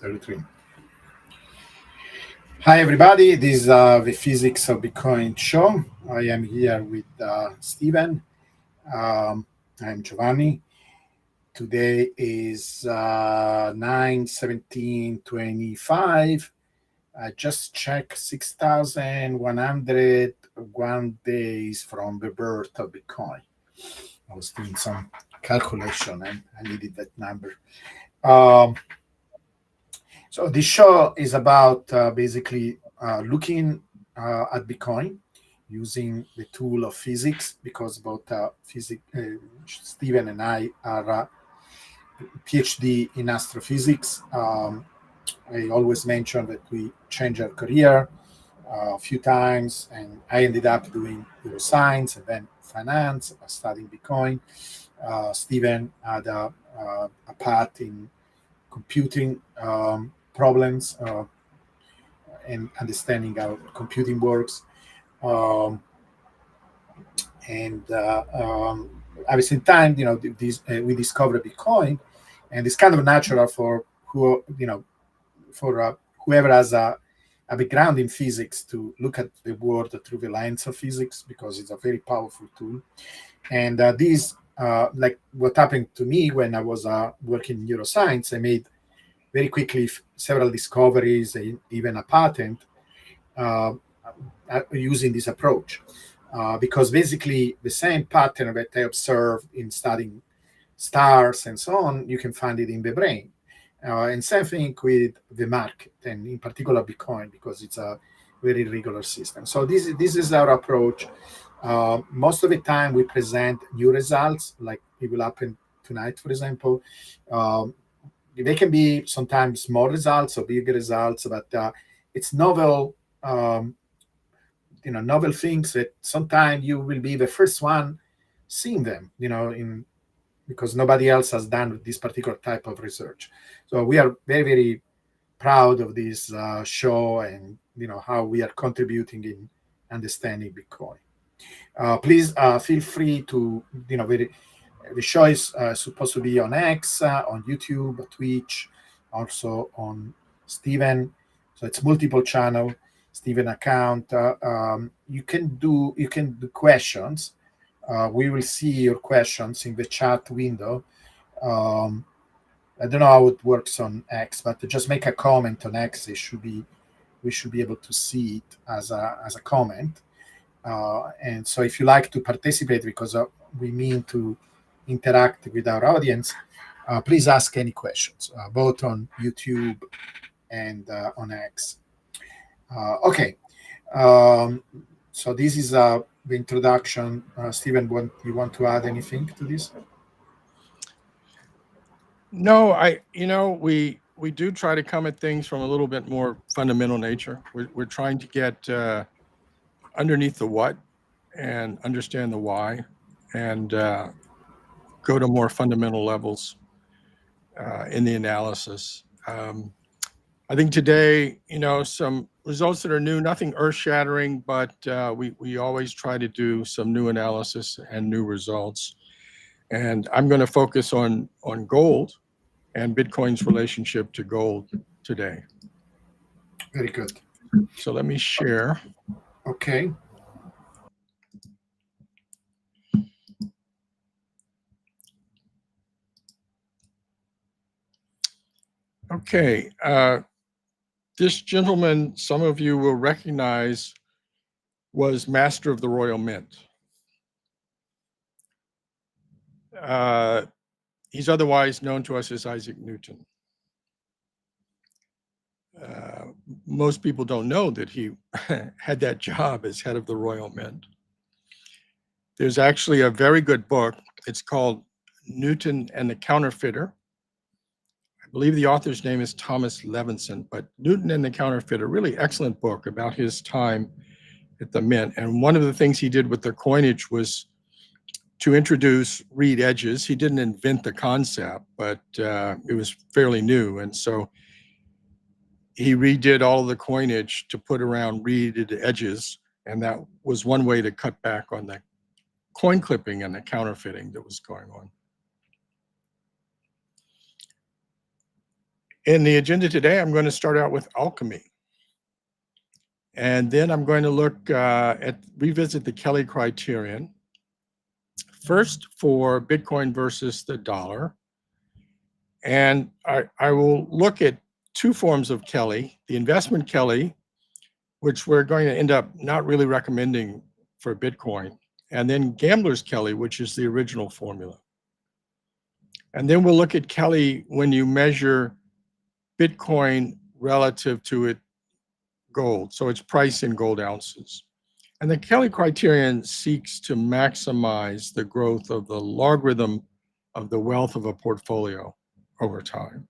33. Hi, everybody. This is the Physics of Bitcoin show. I am here with Steven. I'm Giovanni. Today is 9/17/25. I just checked 6,101 days from the birth of Bitcoin. I was doing some calculation and I needed that number. Um, So this show is about basically looking at Bitcoin using the tool of physics, because both Stephen and I are PhD in astrophysics. I always mention that we changed our career a few times, and I ended up doing neuroscience and then finance, studying Bitcoin. Stephen had a path in computing problems and understanding how computing works. Um, and At the same time, we discovered Bitcoin, and it's kind of natural for whoever has a background in physics to look at the world through the lens of physics, because it's a very powerful tool. And this, like what happened to me when I was working in neuroscience, I made very quickly several discoveries, even a patent, uh, using this approach. Because basically the same pattern that I observed in studying stars and so on, you can find it in the brain. And same thing with the market, and in particular Bitcoin, because it's a very regular system. So this is our approach. Most of the time we present new results, like it will happen tonight, for example. Um, they can be sometimes small results or big results, but it's novel, novel things that sometimes you will be the first one seeing them, in because nobody else has done this particular type of research. So we are very, very proud of this show, and how we are contributing in understanding Bitcoin. Please feel free to, the show is supposed to be on X, on YouTube, Twitch, also on Steven. So it's multiple channel, Steven account. You can do questions. We will see your questions in the chat window. Um, I don't know how it works on X, but just make a comment on X. We should be able to see it as a comment. And so if you like to participate, because we mean to interact with our audience, please ask any questions, both on YouTube and on X. Okay. Um, so this is the introduction. Stephen, you want to add anything to this? No, we do try to come at things from a little bit more fundamental nature. We're trying to get underneath the what and understand the why, and go to more fundamental levels in the analysis. I think today, some results that are new, nothing earth-shattering, but we always try to do some new analysis and new results. And I'm going to focus on gold and Bitcoin's relationship to gold today. Very good. So let me share. Okay. Okay. This gentleman, some of you will recognize, was Master of the Royal Mint. He's otherwise known to us as Isaac Newton. Most people don't know that he had that job as head of the Royal Mint. There's actually a very good book. It's called Newton and the Counterfeiter. I believe the author's name is Thomas Levinson, but Newton and the Counterfeiter, really excellent book about his time at the mint. And one of the things he did with the coinage was to introduce reed edges. He didn't invent the concept, but it was fairly new. And so he redid all of the coinage to put around reeded edges. And that was one way to cut back on the coin clipping and the counterfeiting that was going on. in the agenda today, I'm going to start out with alchemy. And then I'm going to look revisit the Kelly criterion. First for Bitcoin versus the dollar. And I will look at two forms of Kelly, the investment Kelly, which we're going to end up not really recommending for Bitcoin, and then gambler's Kelly, which is the original formula. And then we'll look at Kelly when you measure Bitcoin relative to it gold, so its price in gold ounces. And the Kelly criterion seeks to maximize the growth of the logarithm of the wealth of a portfolio over time.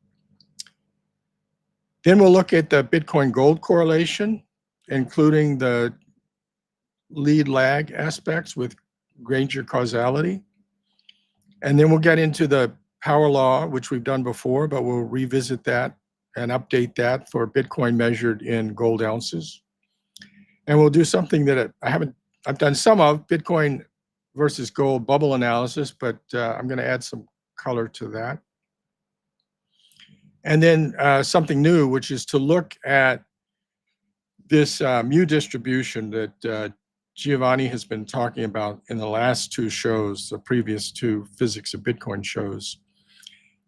Then we'll look at the Bitcoin gold correlation, including the lead lag aspects with Granger causality. And then we'll get into the power law, which we've done before, but we'll revisit that and update that for Bitcoin measured in gold ounces. And we'll do something that I've done some of, Bitcoin versus gold bubble analysis, but I'm going to add some color to that. And then something new, which is to look at this mu distribution that Giovanni has been talking about in the last two shows, the previous two Physics of Bitcoin shows,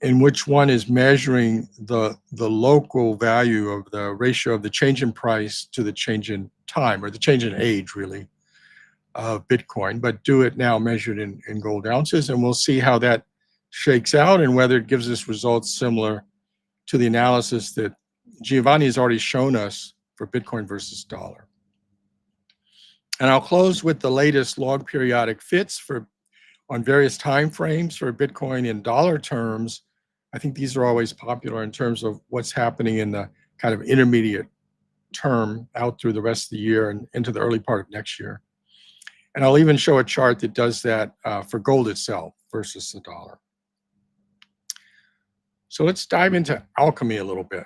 in which one is measuring the local value of the ratio of the change in price to the change in time, or the change in age, really, of Bitcoin, but do it now measured in gold ounces. And we'll see how that shakes out and whether it gives us results similar to the analysis that Giovanni has already shown us for Bitcoin versus dollar. And I'll close with the latest log periodic fits on various time frames for Bitcoin in dollar terms. I think these are always popular in terms of what's happening in the kind of intermediate term out through the rest of the year and into the early part of next year. And I'll even show a chart that does that for gold itself versus the dollar. So let's dive into alchemy a little bit.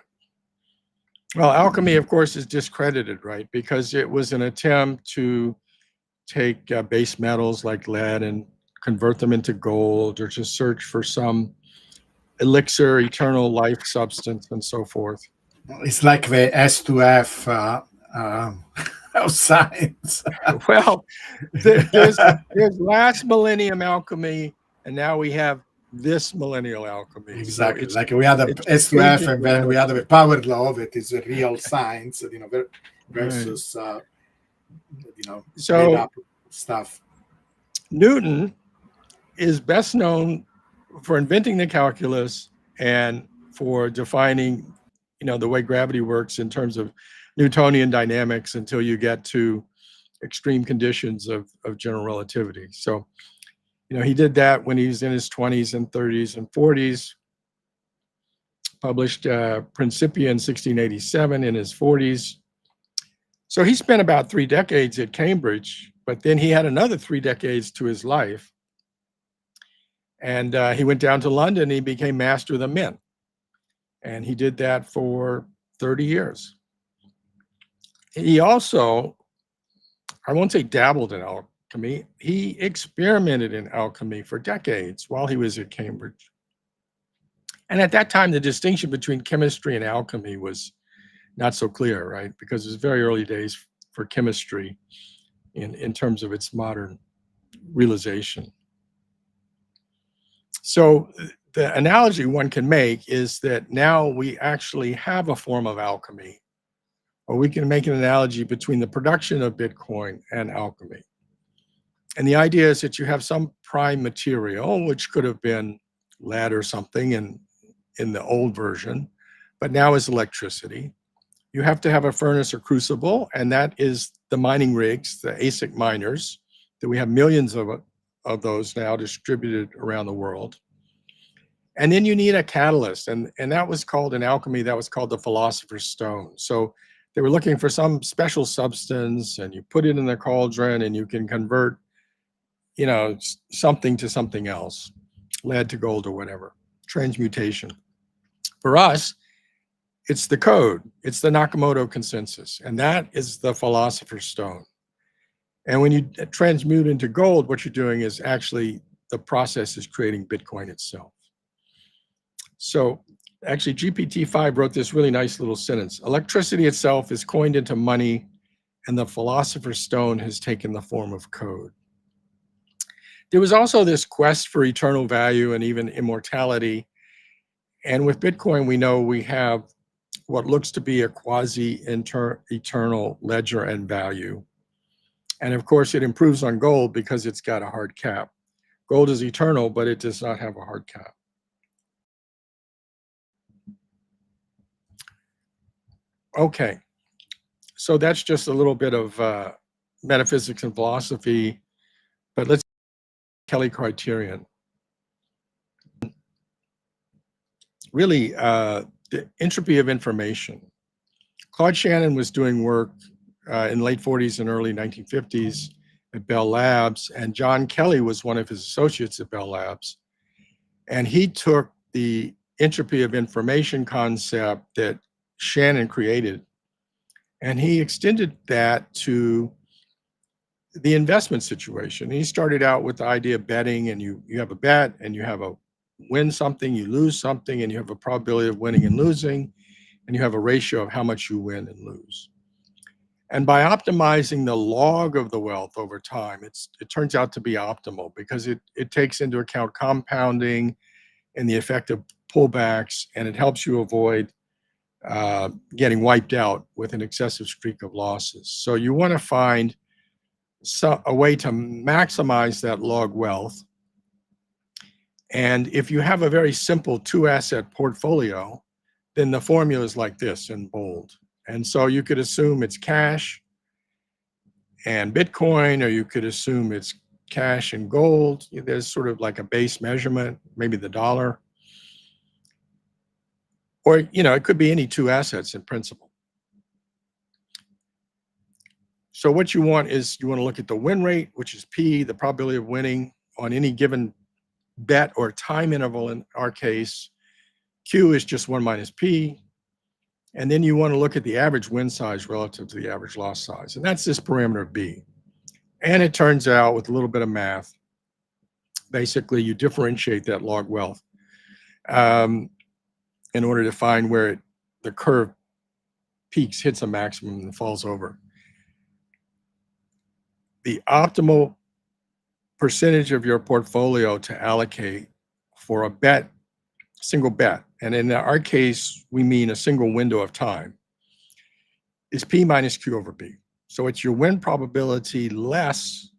Well, alchemy, of course, is discredited, right? Because it was an attempt to take base metals like lead and convert them into gold, or to search for some elixir, eternal life substance, and so forth. It's like the S2F of science. Well, there's last millennium alchemy, and now we have this millennial alchemy. Exactly. So like we had a S2F, and then we had the power law of it is a real science, versus so made up stuff. Newton is best known for inventing the calculus and for defining, the way gravity works in terms of Newtonian dynamics until you get to extreme conditions of general relativity. So, he did that when he was in his 20s and 30s and 40s, published Principia in 1687 in his 40s. So he spent about 3 decades at Cambridge, but then he had another 3 decades to his life. And he went down to London and he became master of the mint. And he did that for 30 years. He also, I won't say dabbled in alchemy, he experimented in alchemy for decades while he was at Cambridge. And at that time, the distinction between chemistry and alchemy was not so clear, right? Because it was very early days for chemistry in terms of its modern realization. So the analogy one can make is that now we actually have a form of alchemy, or we can make an analogy between the production of Bitcoin and alchemy. And the idea is that you have some prime material, which could have been lead or something in the old version, but now is electricity. You have to have a furnace or crucible, and that is the mining rigs, the ASIC miners, that we have millions of those now distributed around the world. And then you need a catalyst, and that was called, in alchemy, that was called the philosopher's stone. So they were looking for some special substance, and you put it in the cauldron, and you can convert, something to something else, lead to gold or whatever, transmutation. For us, it's the code, it's the Nakamoto consensus, and that is the philosopher's stone. And when you transmute into gold, what you're doing is actually the process is creating Bitcoin itself. So actually, GPT-5 wrote this really nice little sentence. Electricity itself is coined into money, and the philosopher's stone has taken the form of code. There was also this quest for eternal value and even immortality. And with Bitcoin, we know we have what looks to be a quasi-eternal ledger and value. And of course, it improves on gold because it's got a hard cap. Gold is eternal, but it does not have a hard cap. Okay, so that's just a little bit of metaphysics and philosophy, but let's Kelly criterion. Really, the entropy of information. Claude Shannon was doing work in late 40s and early 1950s at Bell Labs, and John Kelly was one of his associates at Bell Labs. And he took the entropy of information concept that Shannon created, and he extended that to the investment situation. He started out with the idea of betting, and you have a bet, and you have a win something, you lose something, and you have a probability of winning and losing, and you have a ratio of how much you win and lose. And by optimizing the log of the wealth over time, it turns out to be optimal because it takes into account compounding and the effect of pullbacks, and it helps you avoid getting wiped out with an excessive streak of losses. So you want to find a way to maximize that log wealth. And if you have a very simple 2-asset portfolio, then the formula is like this in bold. And so you could assume it's cash and Bitcoin, or you could assume it's cash and gold. There's sort of like a base measurement, maybe the dollar. Or, it could be any 2 assets in principle. So what you want is you want to look at the win rate, which is P, the probability of winning on any given bet or time interval in our case. Q is just 1 minus P. And then you want to look at the average win size relative to the average loss size. And that's this parameter B. And it turns out with a little bit of math, basically you differentiate that log wealth in order to find where the curve peaks, hits a maximum, and falls over. The optimal percentage of your portfolio to allocate for a bet, single bet, and in our case, we mean a single window of time, is P minus Q over B. So it's your win probability less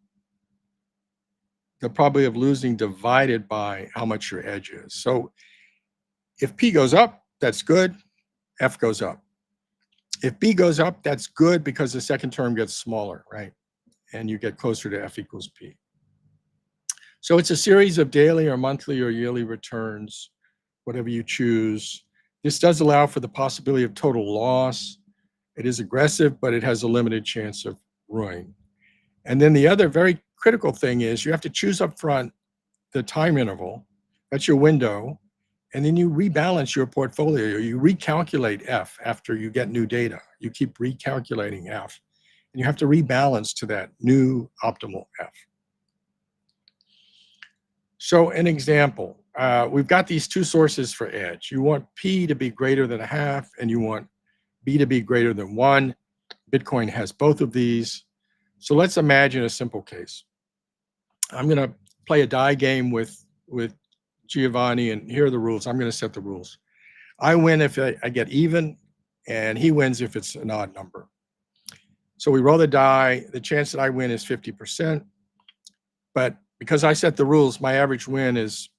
the probability of losing divided by how much your edge is. So if P goes up, that's good. F goes up. If B goes up, that's good because the second term gets smaller, right? And you get closer to F equals P. So it's a series of daily or monthly or yearly returns, whatever you choose. This does allow for the possibility of total loss. It is aggressive, but it has a limited chance of ruin. And then the other very critical thing is you have to choose up front the time interval. That's your window. And then you rebalance your portfolio. You recalculate F after you get new data. You keep recalculating F. And you have to rebalance to that new optimal F. So an example, we've got these 2 sources for edge. You want P to be greater than 1/2, and you want B to be greater than 1. Bitcoin has both of these. So let's imagine a simple case. I'm going to play a die game with Giovanni, and here are the rules. I'm going to set the rules. I win if I get even, and he wins if it's an odd number. So we roll the die. The chance that I win is 50%. But because I set the rules, my average win is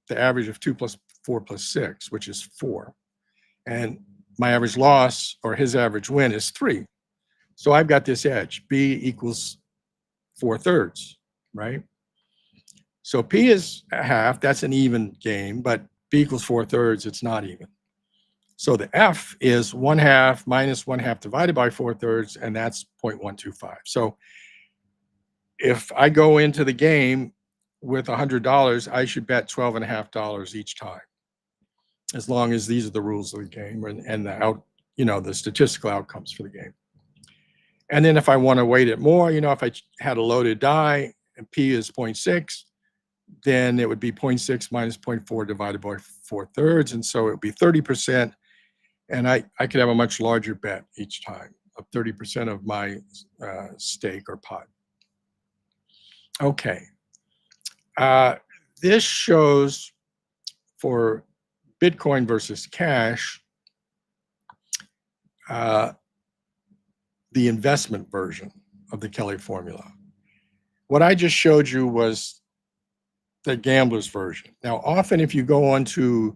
the average of 2 plus 4 plus 6, which is 4. And my average loss, or his average win, is 3. So I've got this edge. B equals 4/3, right? So P is 1/2. That's an even game, but B equals 4/3. It's not even. So the F is 1/2 minus 1/2 divided by 4/3, and that's 0.125. So if I go into the game with $100, I should bet $12.50 each time, as long as these are the rules of the game and the statistical outcomes for the game. And then if I want to weight it more, if I had a loaded die and P is 0.6, then it would be 0.6 minus 0.4 divided by 4/3. And so it would be 30%. And I could have a much larger bet each time of 30% of my stake or pot. Okay. This shows for Bitcoin versus cash, the investment version of the Kelly formula. What I just showed you was the gambler's version. Now, often if you go onto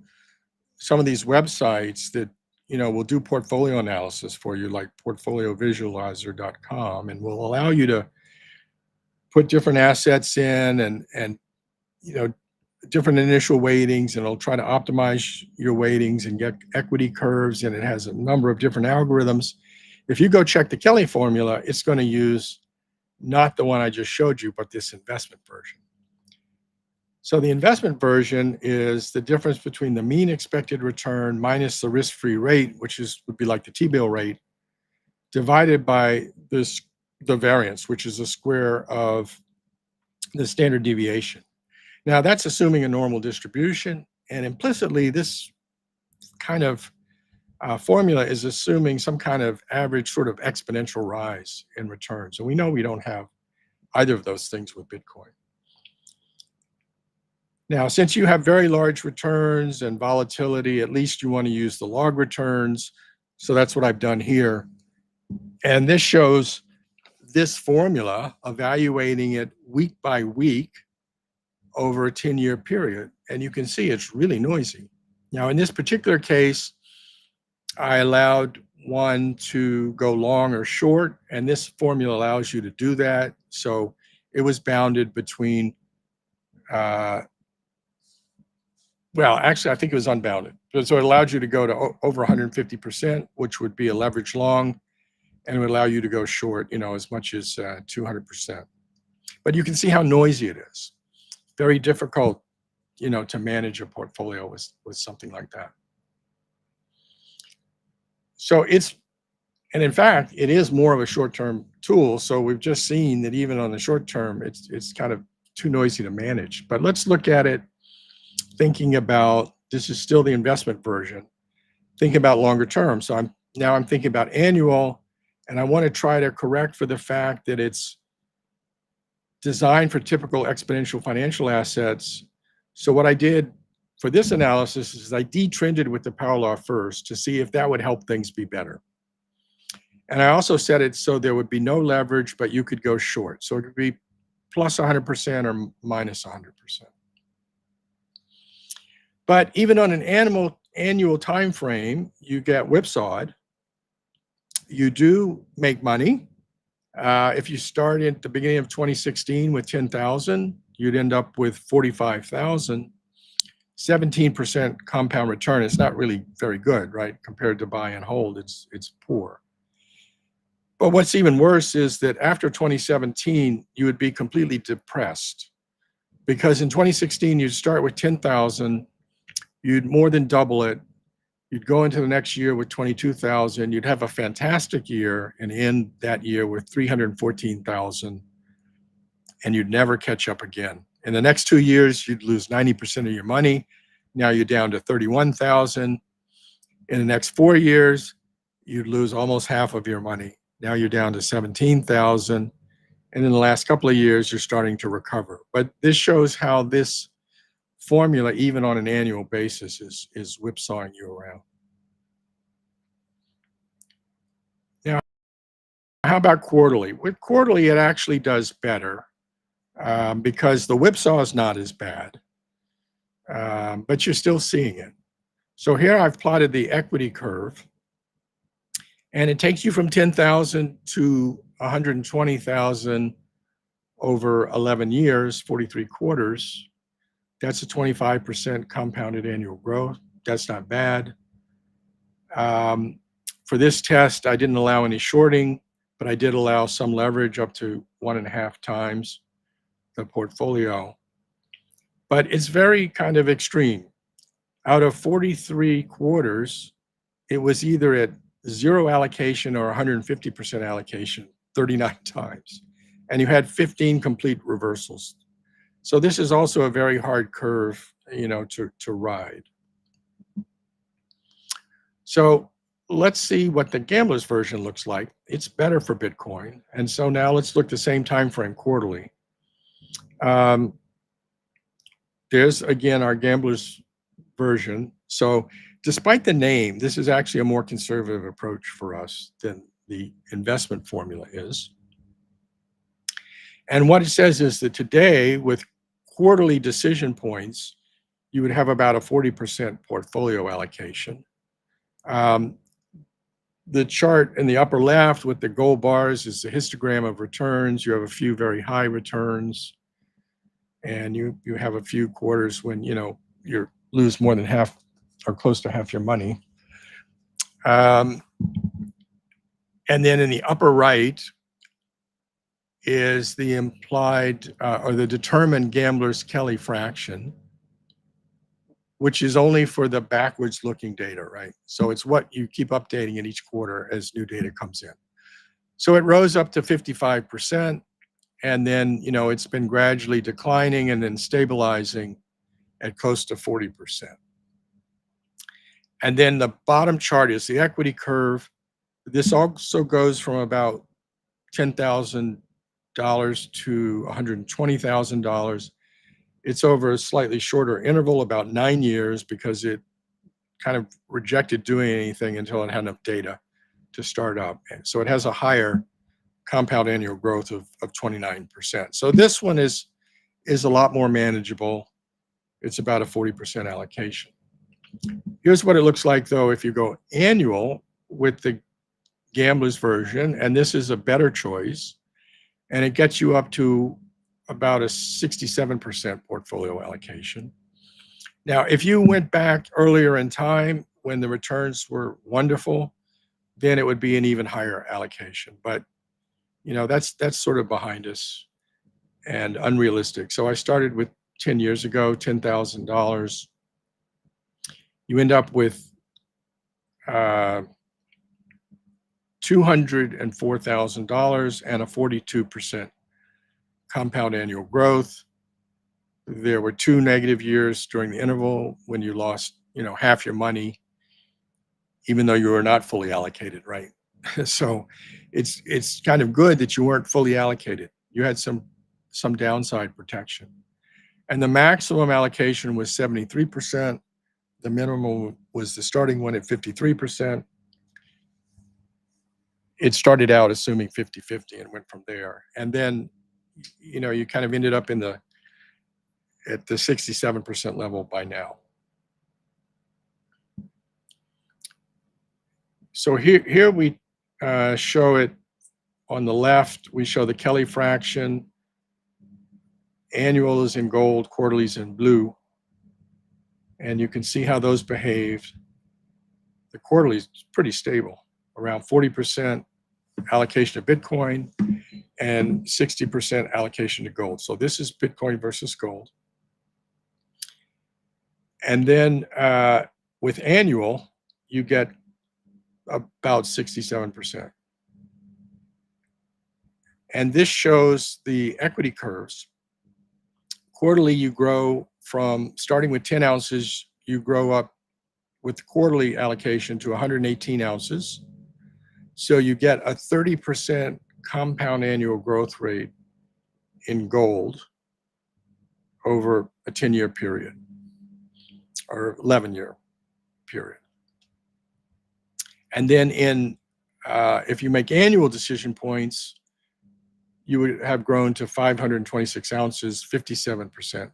some of these websites that will do portfolio analysis for you, like portfoliovisualizer.com, and will allow you to put different assets in and different initial weightings, and it'll try to optimize your weightings and get equity curves, and it has a number of different algorithms. If you go check the Kelly formula, it's going to use not the one I just showed you, but this investment version. So the investment version is the difference between the mean expected return minus the risk-free rate, which would be like the T-bill rate, divided by the variance, which is the square of the standard deviation. Now, that's assuming a normal distribution, and implicitly, this kind of formula is assuming some kind of average sort of exponential rise in returns. And we know we don't have either of those things with Bitcoin. Now, since you have very large returns and volatility, at least you want to use the log returns. So that's what I've done here. And this shows this formula, evaluating it week by week over a 10-year period. And you can see it's really noisy. Now, in this particular case, I allowed one to go long or short, and this formula allows you to do that. So it was bounded between, well, actually, I think it was unbounded. So it allowed you to go to over 150%, which would be a leverage long, and it would allow you to go short, as much as 200%. But you can see how noisy it is. Very difficult, to manage a portfolio with something like that. So and in fact, it is more of a short-term tool. So we've just seen that even on the short term, it's kind of too noisy to manage. But let's look at it thinking about, this is still the investment version, thinking about longer term. So I'm thinking about annual, and I want to try to correct for the fact that it's designed for typical exponential financial assets. So what I did for this analysis is I detrended with the power law first to see if that would help things be better. And I also set it so there would be no leverage, but you could go short. So it could be plus 100% or minus 100%. But even on an annual time frame, you get whipsawed. You do make money. If you start at the beginning of 2016 with 10,000, you'd end up with 45,000. 17% compound return is not really very good, right? Compared to buy and hold, it's poor. But what's even worse is that after 2017, you would be completely depressed, because in 2016, you'd start with 10,000, you'd more than double it. You'd go into the next year with 22,000. You'd have a fantastic year and end that year with 314,000, and you'd never catch up again. In the next 2 years, you'd lose 90% of your money. Now you're down to 31,000. In the next 4 years, you'd lose almost half of your money. Now you're down to 17,000. And in the last couple of years, you're starting to recover. But this shows how this formula, even on an annual basis, is whipsawing you around. Now, how about quarterly? With quarterly, it actually does better. Because the whipsaw is not as bad, but you're still seeing it. So here I've plotted the equity curve, and it takes you from 10,000 to 120,000 over 11 years, 43 quarters. That's a 25% compounded annual growth. That's not bad. For this test, I didn't allow any shorting, but I did allow some leverage up to 1.5 times the portfolio, but it's very kind of extreme. Out of 43 quarters, it was either at 0 allocation or 150% allocation 39 times, and you had 15 complete reversals. So this is also a very hard curve, to ride. So let's see what the gambler's version looks like. It's better for Bitcoin. And so now let's look the same time frame quarterly. Um, there's again our gambler's version. So despite the name, this is actually a more conservative approach for us than the investment formula is. And what it says is that today, with quarterly decision points, you would have about a 40% portfolio allocation. The chart in the upper left with the gold bars is the histogram of returns. You have a few very high returns, and you have a few quarters when you lose more than half or close to half your money. And then in the upper right is the implied or the determined gambler's Kelly fraction, which is only for the backwards looking data, right? So it's what you keep updating in each quarter as new data comes in. So it rose up to 55%, and then, it's been gradually declining and then stabilizing at close to 40%. And then the bottom chart is the equity curve. This also goes from about $10,000 to $120,000. It's over a slightly shorter interval, about 9 years, because it kind of rejected doing anything until it had enough data to start up. And so it has a higher compound annual growth of 29%. So this one is a lot more manageable. It's about a 40% allocation. Here's what it looks like, though, if you go annual with the gambler's version, and this is a better choice, and it gets you up to about a 67% portfolio allocation. Now, if you went back earlier in time when the returns were wonderful, then it would be an even higher allocation. But that's sort of behind us and unrealistic. So I started with 10 years ago, $10,000. You end up with $204,000 and a 42% compound annual growth. There were 2 negative years during the interval when you lost, half your money, even though you were not fully allocated, right? So it's kind of good that you weren't fully allocated. You had some downside protection. And the maximum allocation was 73%. The minimum was the starting one at 53%. It started out assuming 50-50 and went from there. And then, you kind of ended up at the 67% level by now. So here we show it on the left. We show the Kelly fraction. Annual is in gold, quarterly is in blue. And you can see how those behaved. The quarterly is pretty stable, around 40% allocation to Bitcoin and 60% allocation to gold. So this is Bitcoin versus gold. And then with annual, you get about 67%. And this shows the equity curves. Quarterly, you grow from starting with 10 ounces, you grow up with the quarterly allocation to 118 ounces. So you get a 30% compound annual growth rate in gold over a 10-year period or 11-year period. And then if you make annual decision points, you would have grown to 526 ounces, 57%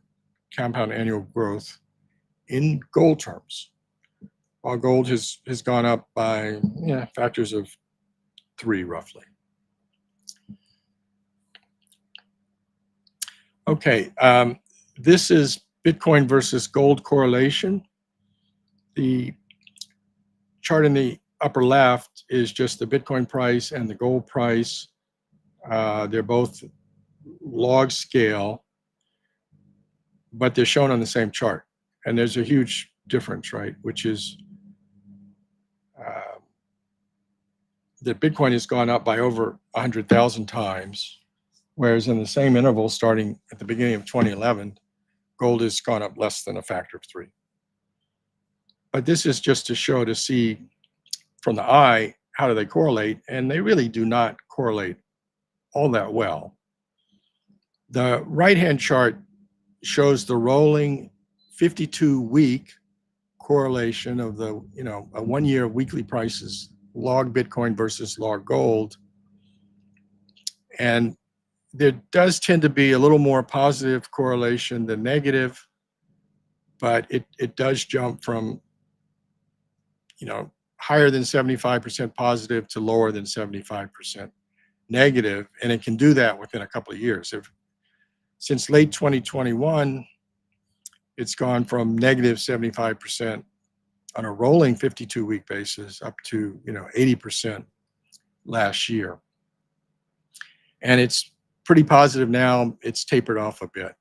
compound annual growth in gold terms, while gold has gone up by factors of 3 roughly. Okay, this is Bitcoin versus gold correlation. The chart in the upper left is just the Bitcoin price and the gold price. They're both log scale, but they're shown on the same chart. And there's a huge difference, right? Which is that Bitcoin has gone up by over 100,000 times, whereas in the same interval starting at the beginning of 2011, gold has gone up less than a factor of 3. But this is just to show, to see from the eye, how do they correlate? And they really do not correlate all that well. The right-hand chart shows the rolling 52-week correlation of the, a 1 year weekly prices, log Bitcoin versus log gold. And there does tend to be a little more positive correlation than negative, but it does jump from, higher than 75% positive to lower than 75% negative, and it can do that within a couple of years. Since late 2021, it's gone from negative 75% on a rolling 52-week basis up to 80% last year. And it's pretty positive now. It's tapered off a bit.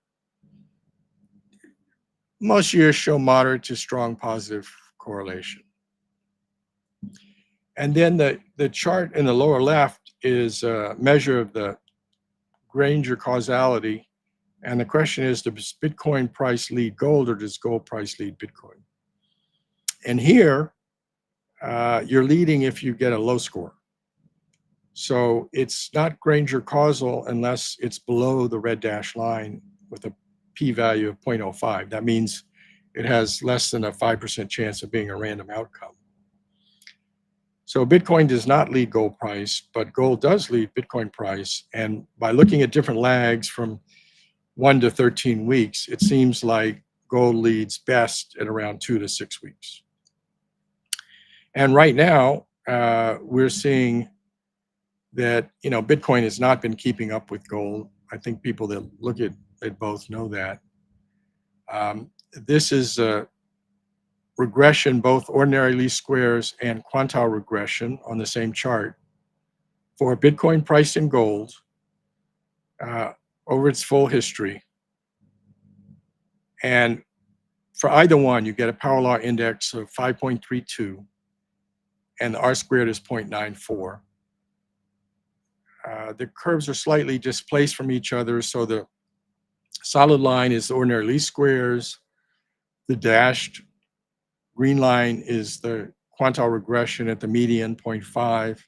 Most years show moderate to strong positive correlation. And then the chart in the lower left is a measure of the Granger causality. And the question is, does Bitcoin price lead gold, or does gold price lead Bitcoin? And here, you're leading if you get a low score. So it's not Granger causal unless it's below the red dashed line with a p-value of 0.05. That means it has less than a 5% chance of being a random outcome. So Bitcoin does not lead gold price, but gold does lead Bitcoin price. And by looking at different lags from 1 to 13 weeks, it seems like gold leads best at around 2 to 6 weeks. And right now, we're seeing that Bitcoin has not been keeping up with gold. I think people that look at it both know that. This is a regression, both ordinary least squares and quantile regression on the same chart for Bitcoin price in gold over its full history. And for either one, you get a power law index of 5.32, and the R squared is 0.94. The curves are slightly displaced from each other, so the solid line is the ordinary least squares. The dashed green line is the quantile regression at the median, 0.5.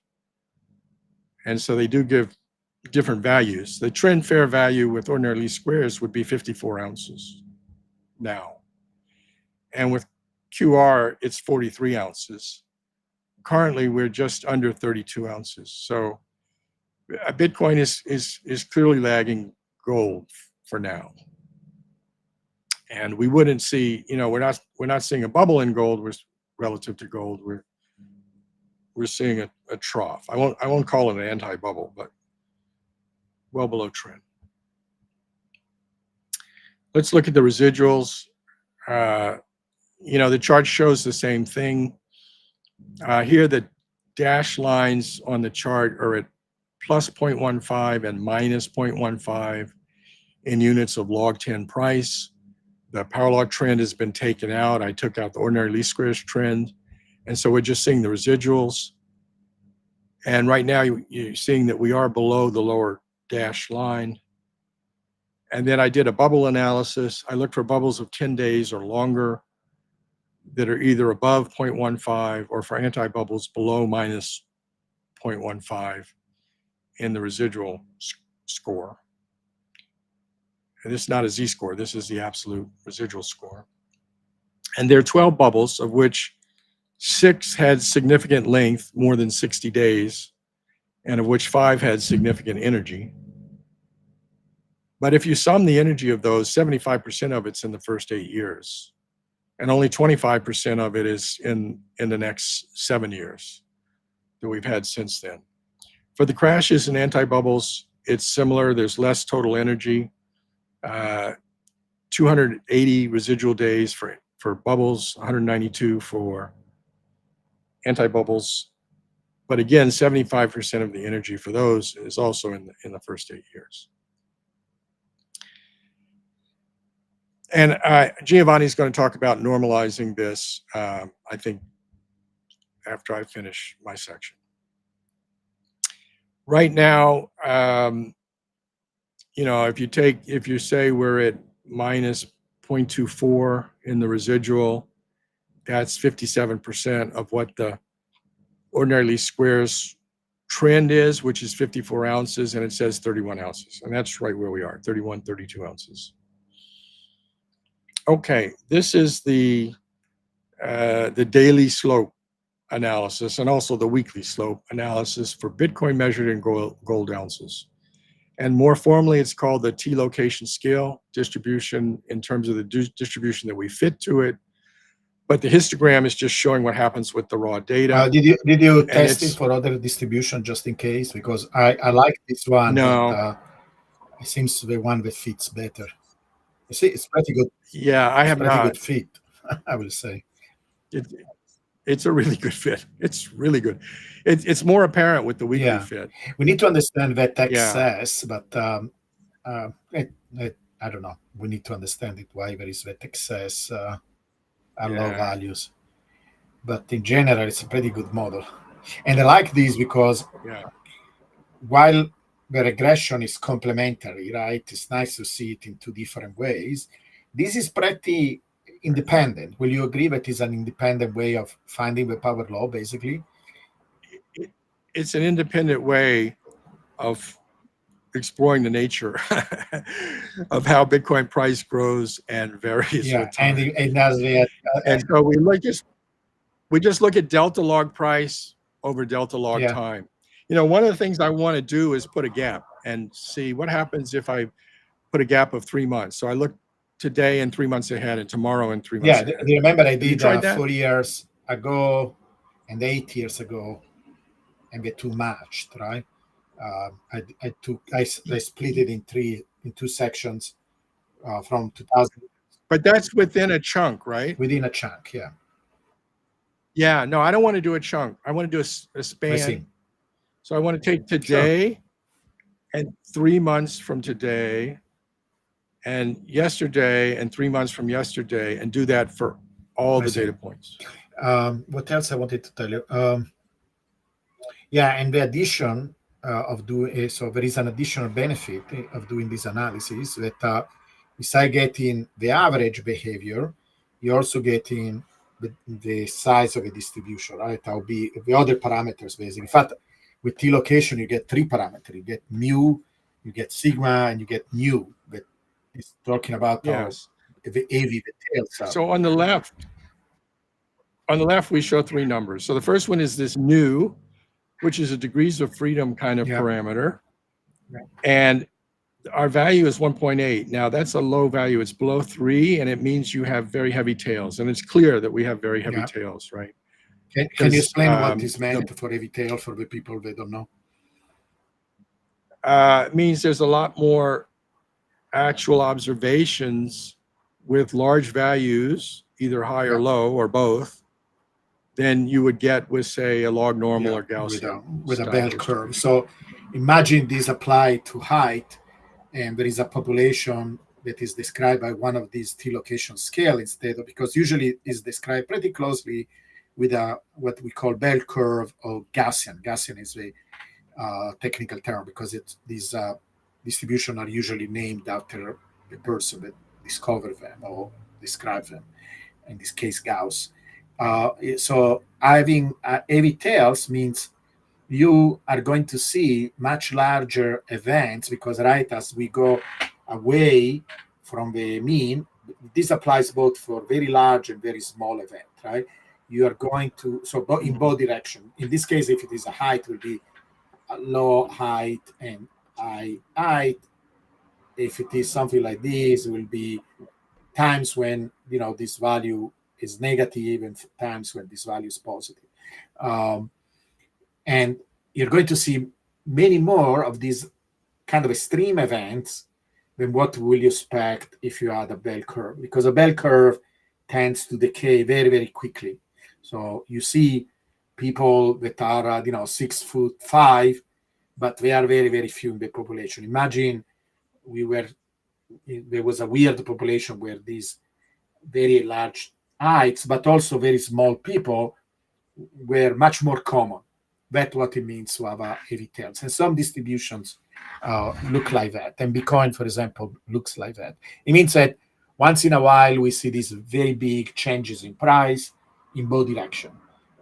And so they do give different values. The trend fair value with ordinary least squares would be 54 ounces now. And with QR, it's 43 ounces. Currently, we're just under 32 ounces. So Bitcoin is clearly lagging gold for now. And we wouldn't see, we're not seeing a bubble in gold relative to gold. We're seeing a trough. I won't call it an anti-bubble, but well below trend. Let's look at the residuals. The chart shows the same thing. Here, the dashed lines on the chart are at plus 0.15 and minus 0.15 in units of log 10 price. The power law trend has been taken out. I took out the ordinary least squares trend. And so we're just seeing the residuals. And right now you're seeing that we are below the lower dashed line. And then I did a bubble analysis. I looked for bubbles of 10 days or longer that are either above 0.15 or for anti-bubbles below minus 0.15 in the residual score. And this is not a z-score. This is the absolute residual score. And there are 12 bubbles, of which 6 had significant length, more than 60 days, and of which 5 had significant energy. But if you sum the energy of those, 75% of it's in the first 8 years, and only 25% of it is in the next 7 years that we've had since then. For the crashes and anti-bubbles, it's similar. There's less total energy. 280 residual days for bubbles, 192 for anti-bubbles. But again, 75% of the energy for those is also in the first 8 years. And Giovanni is going to talk about normalizing this, I think, after I finish my section. Right now, if you say we're at minus 0.24 in the residual, that's 57% of what the ordinary least squares trend is, which is 54 ounces, and it says 31 ounces. And that's right where we are, 31, 32 ounces. Okay, this is the daily slope analysis and also the weekly slope analysis for Bitcoin measured in gold ounces. And more formally, it's called the T-location scale distribution in terms of the distribution that we fit to it. But the histogram is just showing what happens with the raw data. Did you test it for other distribution just in case? Because I like this one, no, but it seems the one that fits better. You see, it's pretty good. Yeah, I have pretty not. good fit, I will say. It's a really good fit. It's really good. It's more apparent with the weekly fit. We need to understand that excess, but I don't know. We need to understand it, why there is that excess at low values. But in general, it's a pretty good model. And I like this because while the regression is complementary, right? It's nice to see it in two different ways. This is pretty independent. Will you agree that it's an independent way of finding the power law, basically? It's an independent way of exploring the nature of how Bitcoin price grows and varies with time. And so we just look at delta log price over delta log time. One of the things I want to do is put a gap and see what happens if I put a gap of 3 months. So I look today and 3 months ahead and tomorrow and 3 months ahead. Do you remember I did 4 years ago and 8 years ago, and the two matched, right? I split it in two sections from 2000. But that's within a chunk, right? Within a chunk, yeah. Yeah, no, I don't want to do a chunk. I want to do a span. So I want to take today and 3 months from today and yesterday and 3 months from yesterday and do that for all the data points. What else I wanted to tell you? And the addition of doing so, there is an additional benefit of doing this analysis that besides getting the average behavior, you're also getting the size of a distribution, right? That will be the other parameters, basically. In fact, with T-location, you get three parameters. You get mu, you get sigma, and you get nu. That is talking about the AV, the tails. So on the left, we show three numbers. So the first one is this nu, which is a degrees of freedom kind of parameter. And our value is 1.8. Now that's a low value. It's below 3, and it means you have very heavy tails. And it's clear that we have very heavy tails, right? Can you explain what is meant for heavy tail for the people that don't know? It means there's a lot more actual observations with large values, either high or low or both, than you would get with, say, a log normal or Gaussian. With a bell curve. So imagine this applied to height, and there is a population that is described by one of these T-location scale instead of, because usually is described pretty closely with what we call bell curve or Gaussian. Gaussian is a technical term because these distributions are usually named after the person that discovered them or described them. In this case, Gauss. So having heavy tails means you are going to see much larger events because right as we go away from the mean, this applies both for very large and very small event, right? You are going to, so in both directions. In this case, if it is a height, it will be a low height and high height. If it is something like this, it will be times when, this value is negative and times when this value is positive. And you're going to see many more of these kind of extreme events than what will you expect if you had a bell curve, because a bell curve tends to decay very, very quickly. So you see people that are, 6'5", but they are very, very few in the population. Imagine there was a weird population where these very large heights, but also very small people were much more common. That's what it means to have a heavy tails. And some distributions look like that, and Bitcoin, for example, looks like that. It means that once in a while we see these very big changes in price in both direction,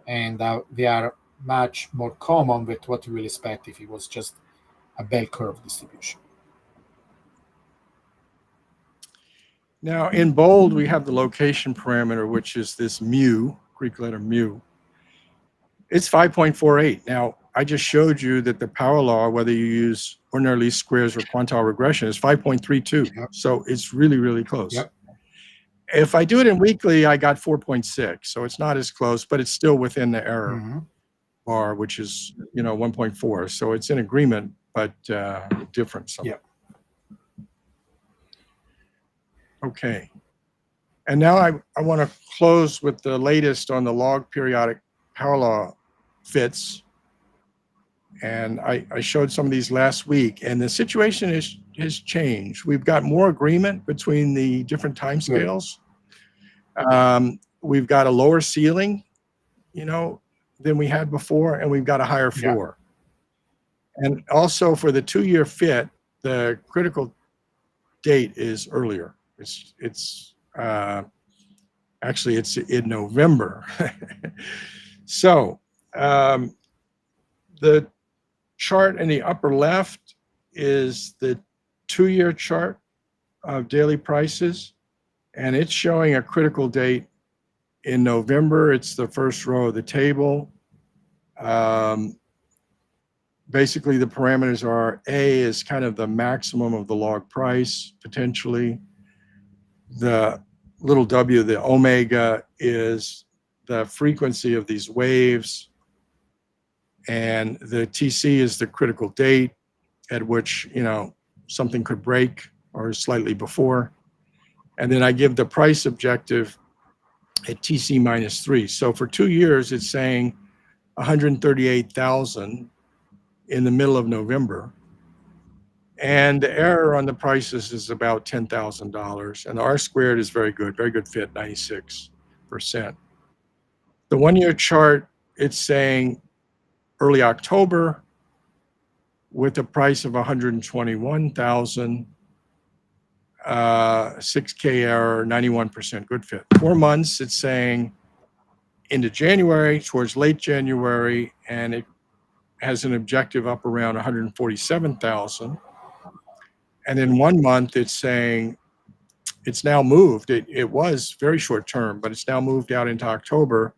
and they are much more common with what you will expect if it was just a bell curve distribution. Now in bold, we have the location parameter, which is this mu, Greek letter mu. It's 5.48. Now, I just showed you that the power law, whether you use ordinary least squares or quantile regression, is 5.32. Yep. So it's really, really close. Yep. If I do it in weekly, I got 4.6. So it's not as close, but it's still within the error Mm-hmm. bar, which is 1.4. So it's in agreement, but different. Yep. Okay. And now I want to close with the latest on the log periodic power law fits. And I showed some of these last week, and the situation has changed. We've got more agreement between the different time scales. We've got a lower ceiling, than we had before, and we've got a higher floor. Yeah. And also for the 2-year fit, the critical date is earlier. It's actually it's in November. So the chart in the upper left is the 2-year chart of daily prices, and it's showing a critical date in November. It's the first row of the table. Basically, the parameters are A is kind of the maximum of the log price, potentially. The little w, the omega, is the frequency of these waves. And the TC is the critical date at which, something could break or slightly before. And then I give the price objective at TC -3. So for 2 years, it's saying 138,000 in the middle of November. And the error on the prices is about $10,000. And the R squared is very good fit, 96%. The 1-year chart, it's saying early October with a price of 121,000, 6K error, 91% good fit. 4 months, it's saying into January, towards late January, and it has an objective up around 147,000. And in 1 month, it's saying it's now moved. It was very short term, but it's now moved out into October.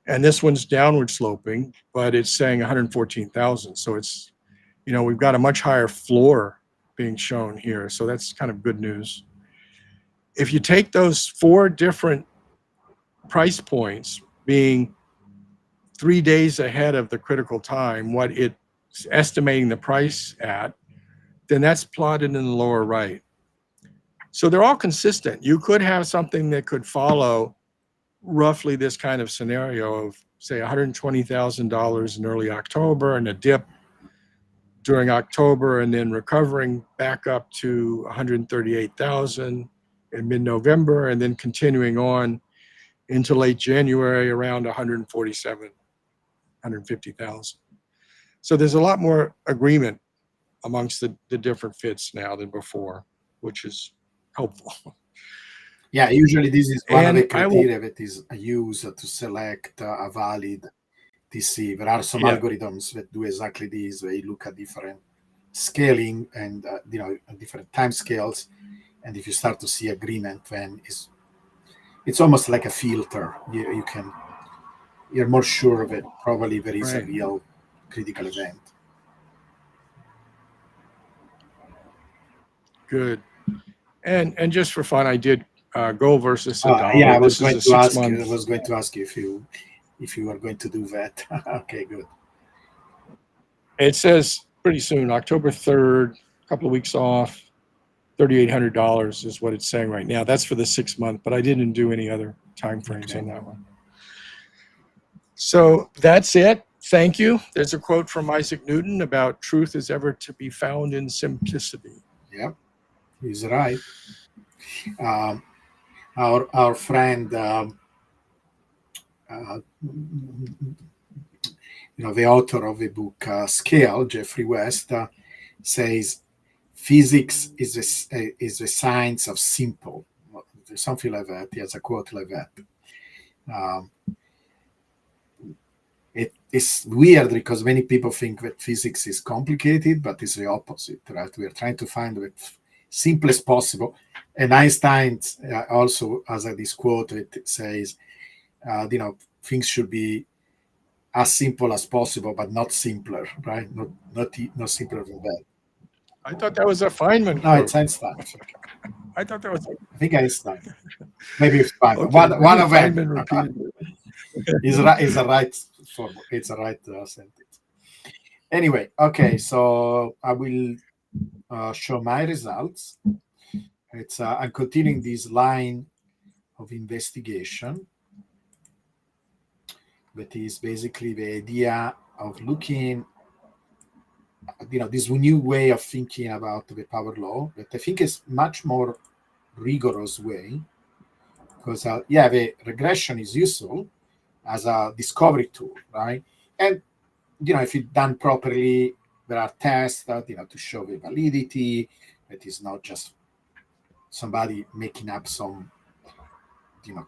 And this one's downward sloping, but it's saying 114,000. So it's, we've got a much higher floor being shown here. So that's kind of good news. If you take those 4 different price points, being 3 days ahead of the critical time, what it's estimating the price at, then that's plotted in the lower right. So they're all consistent. You could have something that could follow roughly this kind of scenario of, say, $120,000 in early October and a dip during October, and then recovering back up to 138,000 in mid-November, and then continuing on into late January around 150,000. So there's a lot more agreement amongst the different fits now than before, which is helpful. Yeah, usually this is one of the criteria that is used to select a valid TC. There are some algorithms that do exactly this. They look at different scaling and different time scales, and if you start to see agreement, then it's almost like a filter. You're more sure that probably there is a real critical event. Good. And just for fun, I did gold versus the dollar. Yeah, I was going to ask you if you were going to do that. Okay, good. It says pretty soon, October 3rd, a couple of weeks off, $3,800 is what it's saying right now. That's for the 6 month, but I didn't do any other time frames on that one. So that's it. Thank you. There's a quote from Isaac Newton about truth is ever to be found in simplicity. Yep, he's right. Our friend, the author of the book Scale, Jeffrey West, says physics is the science of simple, something like that. He has a quote like that. Um, it is weird because many people think that physics is complicated, but it's the opposite, right? We are trying to find the simplest possible. And Einstein also has this quote that says, things should be as simple as possible, but not simpler, right? Not simpler than that. I thought that was a Feynman No, it's quote. Einstein. I think. I thought that was I think Einstein. Maybe it's Feynman. okay. One Maybe of them Feynman repeated is it. right. Is a right form. It's a right sentence. Anyway, okay. So I will show my results. I'm continuing this line of investigation, that is basically the idea of looking, this new way of thinking about the power law that I think is much more rigorous way, because the regression is useful as a discovery tool, right? And if it's done properly, there are tests that to show the validity. It is not just somebody making up some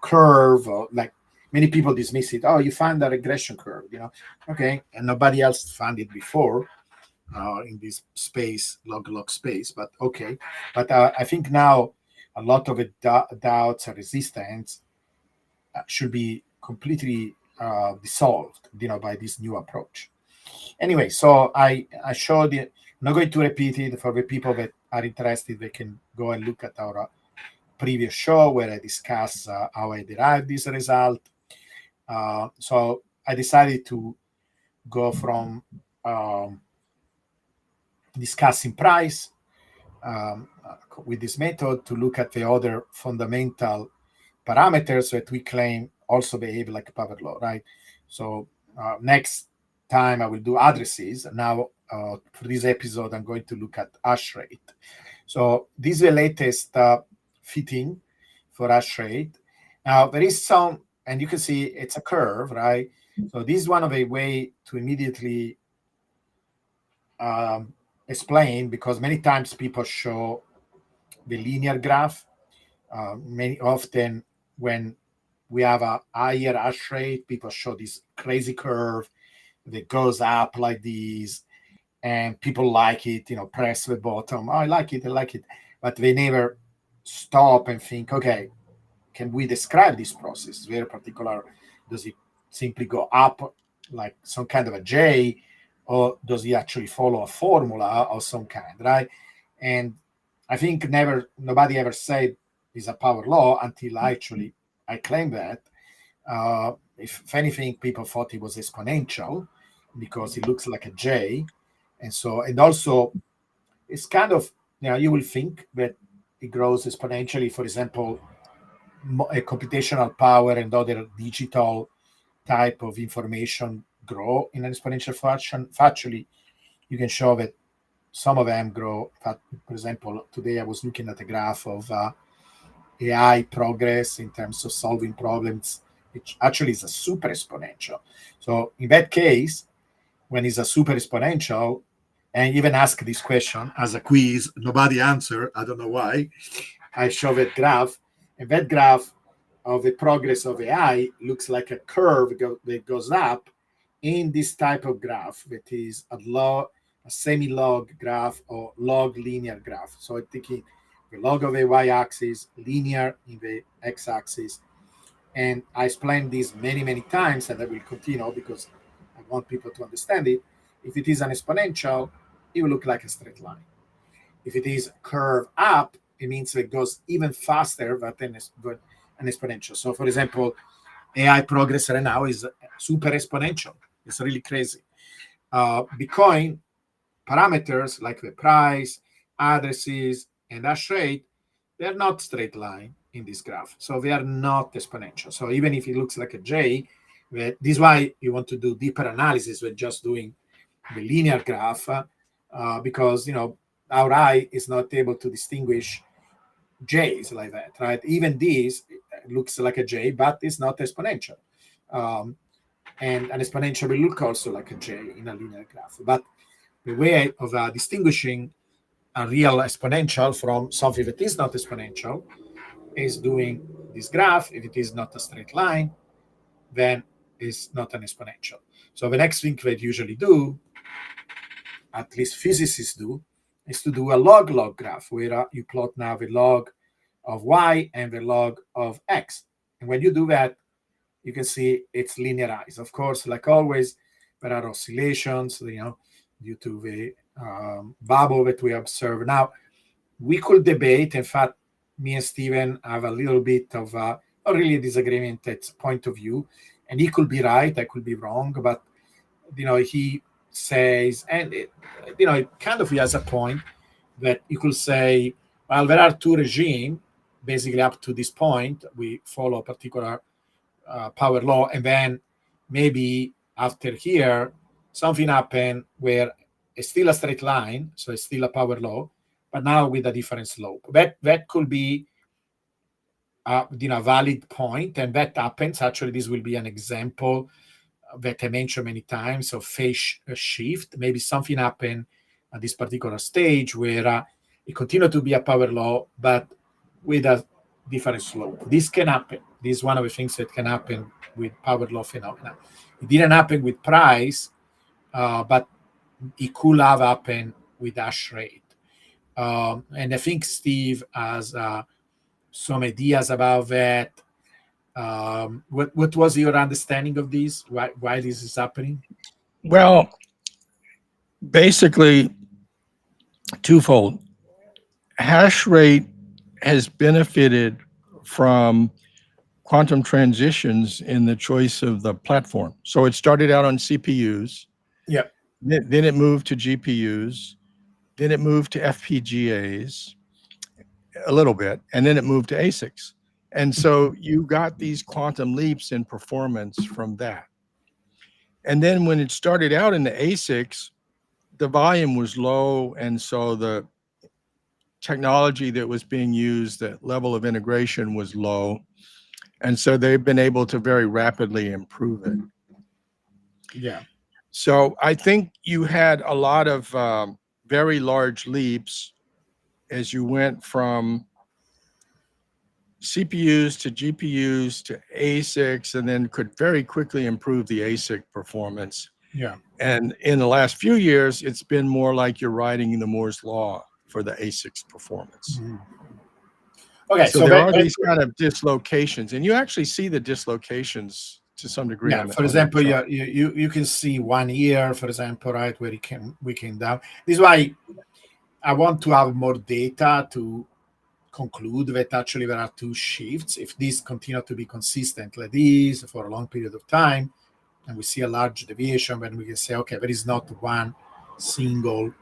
curve, or like many people dismiss it. Oh, you found a regression curve, okay, and nobody else found it before in this space, log space. But okay, but I think now a lot of it doubts and resistance should be completely dissolved, by this new approach. Anyway, so I showed it. I'm not going to repeat it. For the people that are interested, they can go and look at our previous show where I discuss how I derived this result. So I decided to go from discussing price with this method to look at the other fundamental parameters that we claim also behave like power law, right? So next time I will do addresses. Now for this episode, I'm going to look at hash rate. So this is the latest fitting for hash rate. Now there is some, and you can see it's a curve, right? So this is one of a way to immediately explain, because many times people show the linear graph. Many often when we have a higher hash rate, people show this crazy curve that goes up like this, and people like it, press the bottom. Oh, I like it, I like it. But they never stop and think, okay, can we describe this process? Very particular. Does it simply go up like some kind of a J, or does it actually follow a formula of some kind, right? And I think nobody ever said it's a power law until I claim that. If anything, people thought it was exponential because it looks like a J, and also it's kind of, you will think that it grows exponentially. For example, a computational power and other digital type of information grow in an exponential fashion. Factually, you can show that some of them grow. For example, today I was looking at a graph of AI progress in terms of solving problems, which actually is a super exponential. So in that case, when it's a super exponential, and even ask this question as a quiz, nobody answer. I don't know why. I show that graph, and that graph of the progress of AI looks like a curve that goes up in this type of graph that is a semi-log graph or log linear graph. So I'm taking the log of the y-axis, linear in the x-axis, and I explained this many, many times, and I will continue because I want people to understand it. If it is an exponential, it will look like a straight line. If it is curve up, it means it goes even faster than an exponential. So, for example, AI progress right now is super exponential. It's really crazy. Bitcoin parameters like the price, addresses, and hash rate, they're not straight line in this graph. So they are not exponential. So even if it looks like a J, this is why you want to do deeper analysis with just doing the linear graph, because our eye is not able to distinguish J's like that, right? Even this looks like a J, but it's not exponential. And an exponential will look also like a J in a linear graph. But the way of distinguishing a real exponential from something that is not exponential is doing this graph. If it is not a straight line, then it's not an exponential. So the next thing they usually do, at least physicists do, is to do a log-log graph where you plot now the log of y and the log of x. And when you do that, you can see it's linearized. Of course, like always, there are oscillations, due to the bubble that we observe. Now, we could debate. In fact, me and Steven have a little bit of not really a disagreement. It's point of view, and he could be right, I could be wrong, but he says, and it kind of he has a point that you could say, well, there are two regimes. Basically, up to this point, we follow a particular power law, and then maybe after here, something happened where it's still a straight line, so it's still a power law, but now with a different slope. That could be a valid point, and that happens. Actually, this will be an example that I mentioned many times of phase shift. Maybe something happened at this particular stage where it continued to be a power law, but with a different slope. This can happen. This is one of the things that can happen with power law phenomena. It didn't happen with price, but it could have happened with hash rate. And I think Steve has some ideas about that. What was your understanding of this? Why this is happening? Well, basically, twofold. Hash rate has benefited from quantum transitions in the choice of the platform. So it started out on CPUs, Yeah. then it moved to GPUs, then it moved to FPGAs a little bit, and then it moved to ASICs. And so you got these quantum leaps in performance from that. And then when it started out in the ASICs, the volume was low, and so the technology that was being used, the level of integration was low. And so they've been able to very rapidly improve it. Yeah. So I think you had a lot of very large leaps as you went from CPUs to GPUs to ASICs, and then could very quickly improve the ASIC performance. Yeah. And in the last few years, it's been more like you're riding the Moore's law for the ASICs performance. Mm-hmm. Okay, So there are these kind of dislocations, and you actually see the dislocations to some degree. Yeah, for example, you can see 1 year, for example, right, where we came down. This is why I want to have more data to conclude that actually there are two shifts. If these continue to be consistent like this for a long period of time, and we see a large deviation, then we can say, okay, there is not one single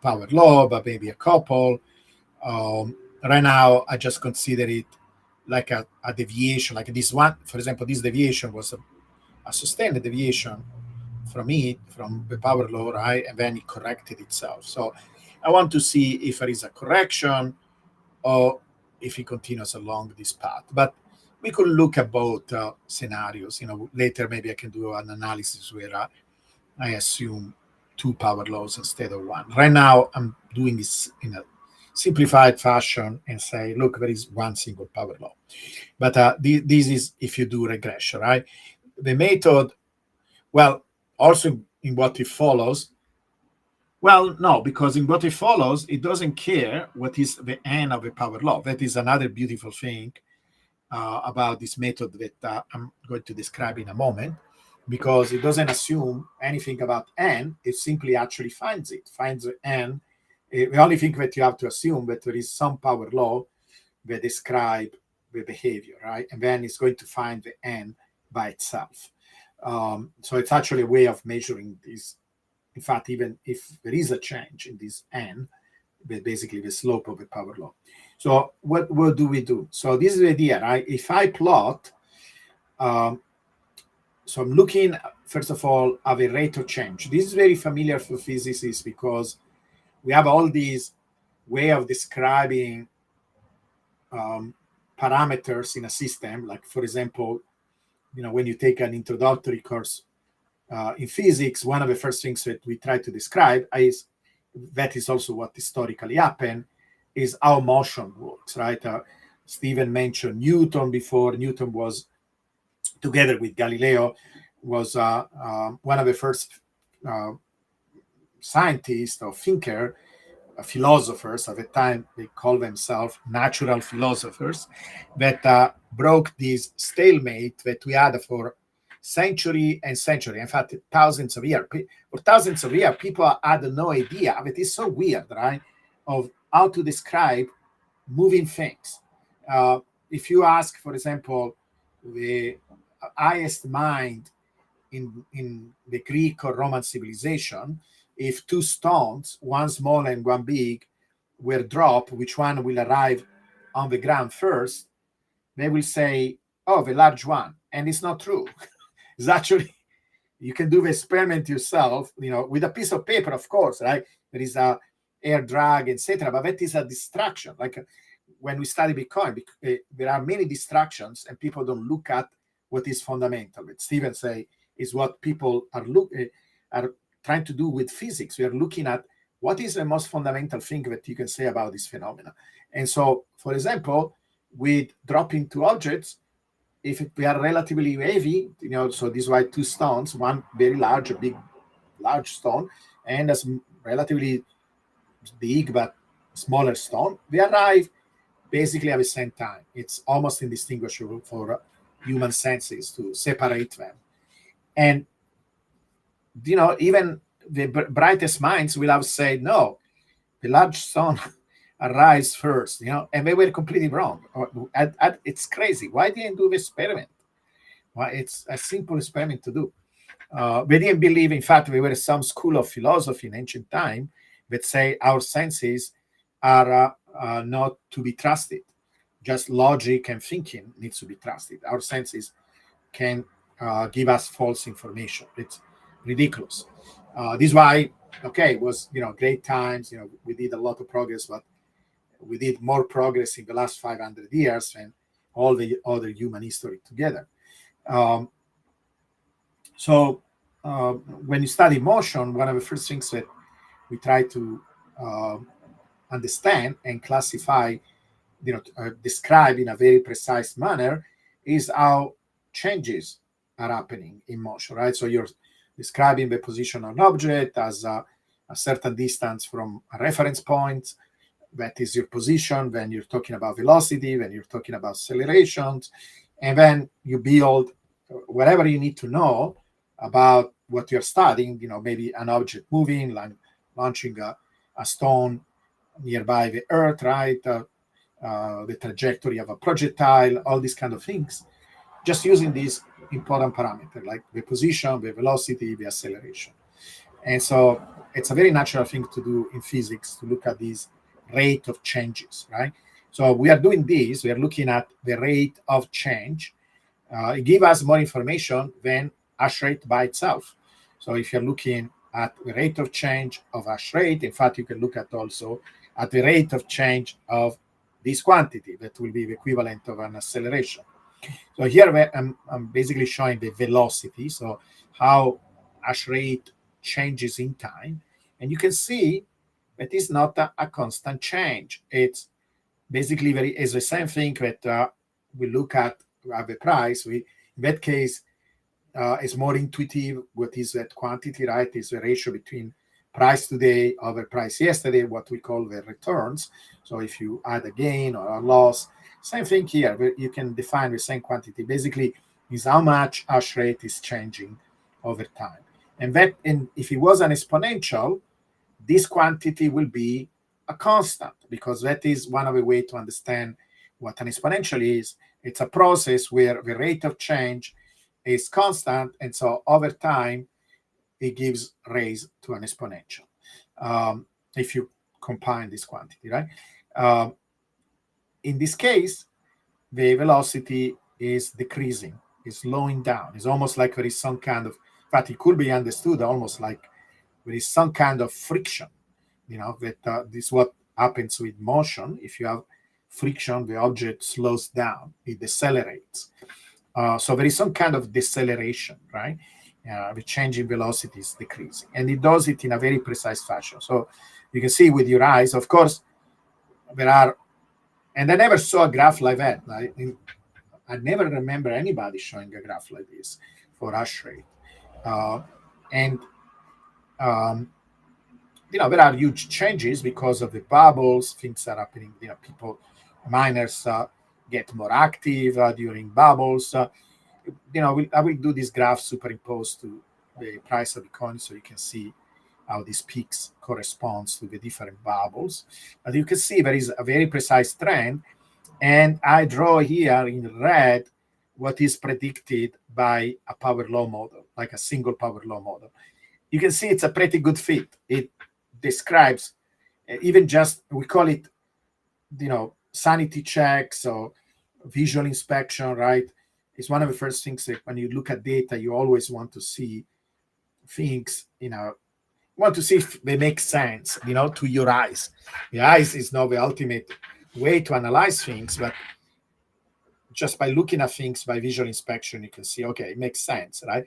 power law, but maybe a couple. Right now, I just consider it like a deviation, like this one, for example, this deviation was a sustained deviation from the power law, right? And then it corrected itself. So I want to see if there is a correction or if it continues along this path. But we could look at both scenarios. Later maybe I can do an analysis where I assume two power laws instead of one. Right now I'm doing this in a simplified fashion and say, look, there is one single power law. But this is if you do regression, right? The method, well, also in what it follows, well, no, because in what it follows, it doesn't care what is the end of the power law. That is another beautiful thing about this method that I'm going to describe in a moment, because it doesn't assume anything about n. It simply actually finds the n. The only thing that you have to assume that there is some power law that describe the behavior, right? And then it's going to find the n by itself. So it's actually a way of measuring this. In fact, even if there is a change in this n, basically the slope of the power law. So what do we do? So this is the idea, right? If I plot, so I'm looking, first of all, at the rate of change. This is very familiar for physicists because we have all these way of describing parameters in a system. Like, for example, when you take an introductory course in physics, one of the first things that we try to describe is that is also what historically happened, is how motion works, right? Stephen mentioned Newton before. Newton was, together with Galileo, was one of the first uh, scientists or thinker, philosophers at the time. They call themselves natural philosophers, that broke this stalemate that we had for century and century. In fact, thousands of years. For thousands of years, people had no idea. It is so weird, right? Of how to describe moving things. Uh, if you ask, for example, the highest mind in the Greek or Roman civilization, if two stones, one small and one big, were dropped, which one will arrive on the ground first? They will say, "Oh, the large one," and it's not true. It's actually, you can do the experiment yourself, with a piece of paper, of course, right? There is a air drag, etc. But that is a distraction. Like when we study Bitcoin, there are many distractions, and people don't look at what is fundamental. What Stephen say is what people are trying to do with physics. We are looking at what is the most fundamental thing that you can say about this phenomena. And so, for example, with dropping two objects, if they are relatively heavy, so these were two stones, one very large, a big, large stone, and a relatively big but smaller stone, they arrive basically at the same time. It's almost indistinguishable for human senses to separate them. And, even the brightest minds will have said, no, the large stone arrives first, and they were completely wrong. It's crazy. Why didn't do the experiment? Well, it's a simple experiment to do. They didn't believe, in fact, there was some school of philosophy in ancient time that say our senses are not to be trusted. Just logic and thinking needs to be trusted. Our senses can give us false information. It's ridiculous. This is why, okay, it was, great times. We did a lot of progress, but we did more progress in the last 500 years than all the other human history together. Um, So when you study motion, one of the first things that we try to uh, understand and classify, describe in a very precise manner, is how changes are happening in motion, right? So you're describing the position of an object as a certain distance from a reference point. That is your position. When you're talking about velocity, when you're talking about accelerations, and then you build whatever you need to know about what you're studying, maybe an object moving, like launching a stone nearby the earth, right? The trajectory of a projectile, all these kind of things, just using these important parameters like the position, the velocity, the acceleration. And so it's a very natural thing to do in physics, to look at these rate of changes, right? So we are doing this, we are looking at the rate of change. It gives us more information than hash rate by itself. So if you're looking at the rate of change of hash rate, in fact, you can look at also at the rate of change of this quantity that will be the equivalent of an acceleration. So here I'm basically showing the velocity, so how hash rate changes in time. And you can see that it's not a constant change. It's basically it's the same thing that we look at the price. In that case, it's more intuitive. What is that quantity, right? Is the ratio between price today over price yesterday, what we call the returns. So if you add a gain or a loss, same thing here. You can define the same quantity. Basically, is how much hash rate is changing over time. And if it was an exponential, this quantity will be a constant, because that is one of the ways to understand what an exponential is. It's a process where the rate of change is constant, and so over time it gives rise to an exponential. If you combine this quantity, right? Um, in this case, the velocity is decreasing, is slowing down. It's almost like there is some kind of, in fact, it could be understood almost like there is some kind of friction, that this is what happens with motion. If you have friction, the object slows down, it decelerates. So there is some kind of deceleration, right? the changing velocity is decreasing, and it does it in a very precise fashion. So you can see with your eyes, of course, there are, and I never saw a graph like that. I never remember anybody showing a graph like this for hash rate. Uh, and um, there are huge changes because of the bubbles. Things are happening. People, miners get more active during bubbles. I will do this graph superimposed to the price of Bitcoin, so you can see how these peaks corresponds to the different bubbles. But you can see there is a very precise trend, and I draw here in red what is predicted by a power law model, like a single power law model. You can see it's a pretty good fit. It describes even just, we call it, sanity checks or visual inspection, right? It's one of the first things that when you look at data, you always want to see things, want to see if they make sense, to your eyes. The eyes is not the ultimate way to analyze things, but just by looking at things by visual inspection, you can see, okay, it makes sense, right?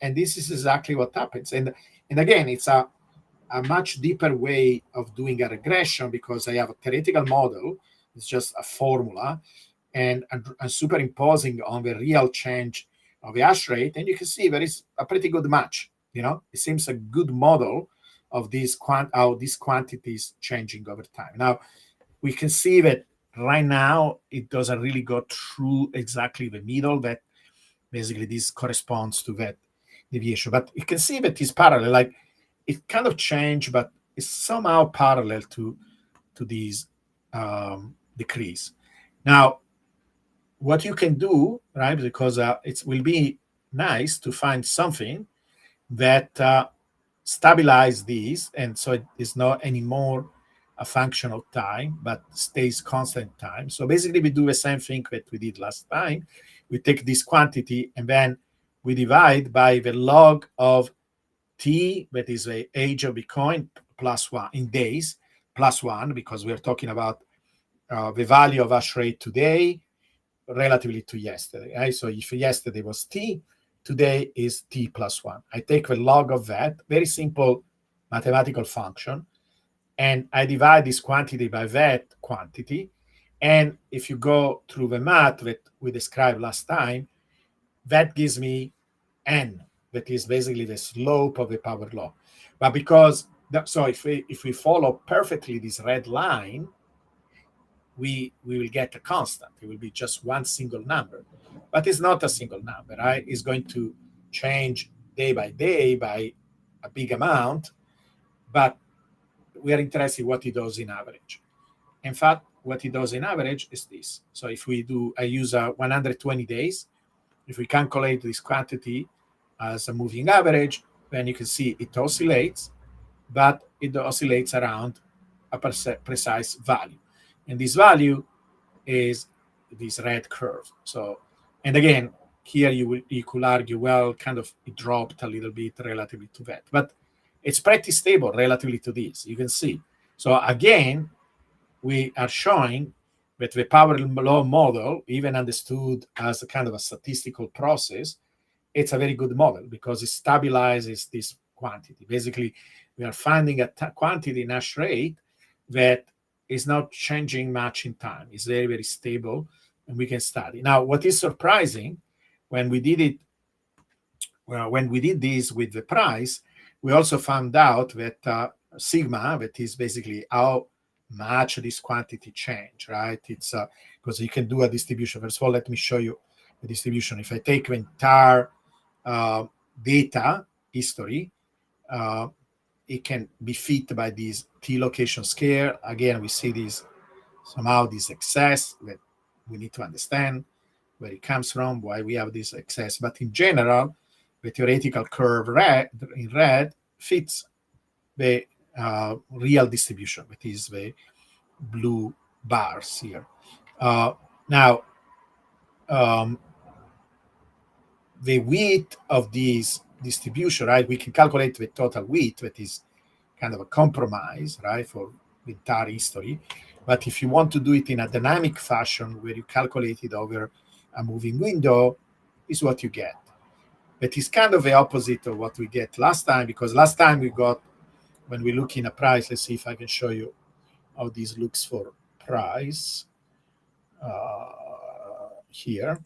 And this is exactly what happens. And again, it's a much deeper way of doing a regression, because I have a theoretical model. It's just a formula, and superimposing on the real change of the hash rate, and you can see there is a pretty good match. It seems a good model of how these quantities changing over time. Now we can see that right now it doesn't really go through exactly the middle, that basically this corresponds to that deviation, but you can see that it's parallel, like it kind of changed, but it's somehow parallel to these decrease. Now what you can do, right, because it will be nice to find something that stabilize these, and so it is not anymore a function of time, but stays constant time. So basically, we do the same thing that we did last time. We take this quantity and then we divide by the log of t, that is the age of Bitcoin, plus one in days, plus one, because we're talking about the value of hash rate today relatively to yesterday. Right? So if yesterday was t, today is t plus one. I take the log of that, very simple mathematical function, and I divide this quantity by that quantity. And if you go through the math that we described last time, that gives me n, that is basically the slope of the power law. But because so if we follow perfectly this red line, we will get a constant. It will be just one single number, but it's not a single number, right? It's going to change day by day by a big amount, but we are interested in what it does in average. In fact, what it does in average is this. So if I use 120 days, if we calculate this quantity as a moving average, then you can see it oscillates, but it oscillates around a precise value. And this value is this red curve. So, and again, here you could argue, well, kind of it dropped a little bit relatively to that, but it's pretty stable relatively to this. You can see. So again, we are showing that the power law model, even understood as a kind of a statistical process, it's a very good model because it stabilizes this quantity. Basically, we are finding a quantity in hash rate that is not changing much in time. It's very, very stable, and we can study. Now, what is surprising, when we did it, when we did this with the price, we also found out that sigma, that is basically how much this quantity change, right? It's because you can do a distribution. First of all, let me show you the distribution. If I take the entire data history, uh, it can be fit by this t location scale. Again, we see this somehow this excess that we need to understand where it comes from, why we have this excess. But in general, the theoretical curve in red fits the real distribution, that is the blue bars here. Now, um, the width of this distribution, right? We can calculate the total width, that is kind of a compromise, right, for the entire history. But if you want to do it in a dynamic fashion where you calculate it over a moving window, is what you get. But it's kind of the opposite of what we get last time, because last time we got, when we look in a price, let's see if I can show you how this looks for price here.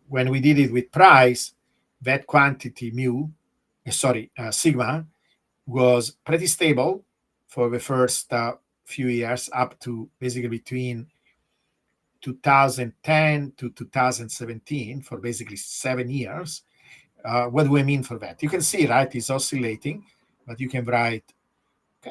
When we did it with price, that quantity mu, sigma, was pretty stable for the first few years, up to basically between 2010 to 2017, for basically 7 years. What do I mean for that? You can see, right, it's oscillating, but you can write,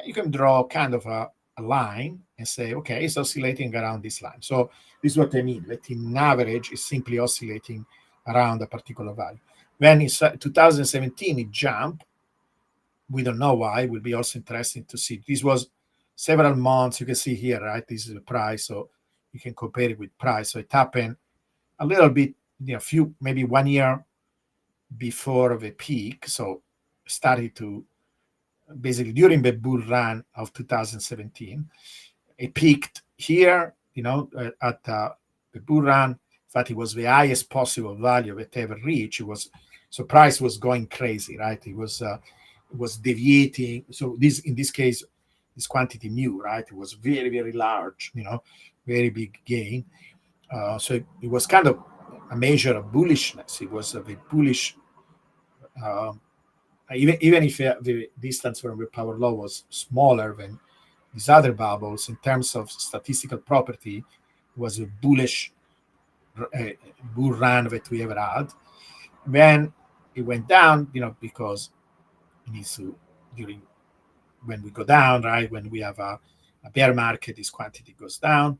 you can draw kind of a line and say, okay, it's oscillating around this line. So this is what I mean, that in average is simply oscillating around a particular value. When in 2017 it jumped, we don't know why. It will be also interesting to see. This was several months. You can see here, right? This is the price, so you can compare it with price. So it happened a little bit, maybe 1 year before the peak. So started to basically during the bull run of 2017. It peaked here, at the bull run. In fact, it was the highest possible value it ever reached. So price was going crazy, right? It was deviating. So this, in this case, this quantity mu, right? It was very, very large, very big gain. So it was kind of a measure of bullishness. It was a bit bullish. Um, even if the distance from the power law was smaller than these other bubbles, in terms of statistical property, was a bullish bull run that we ever had. Then it went down, because it needs to, during when we go down, right, when we have a bear market, this quantity goes down,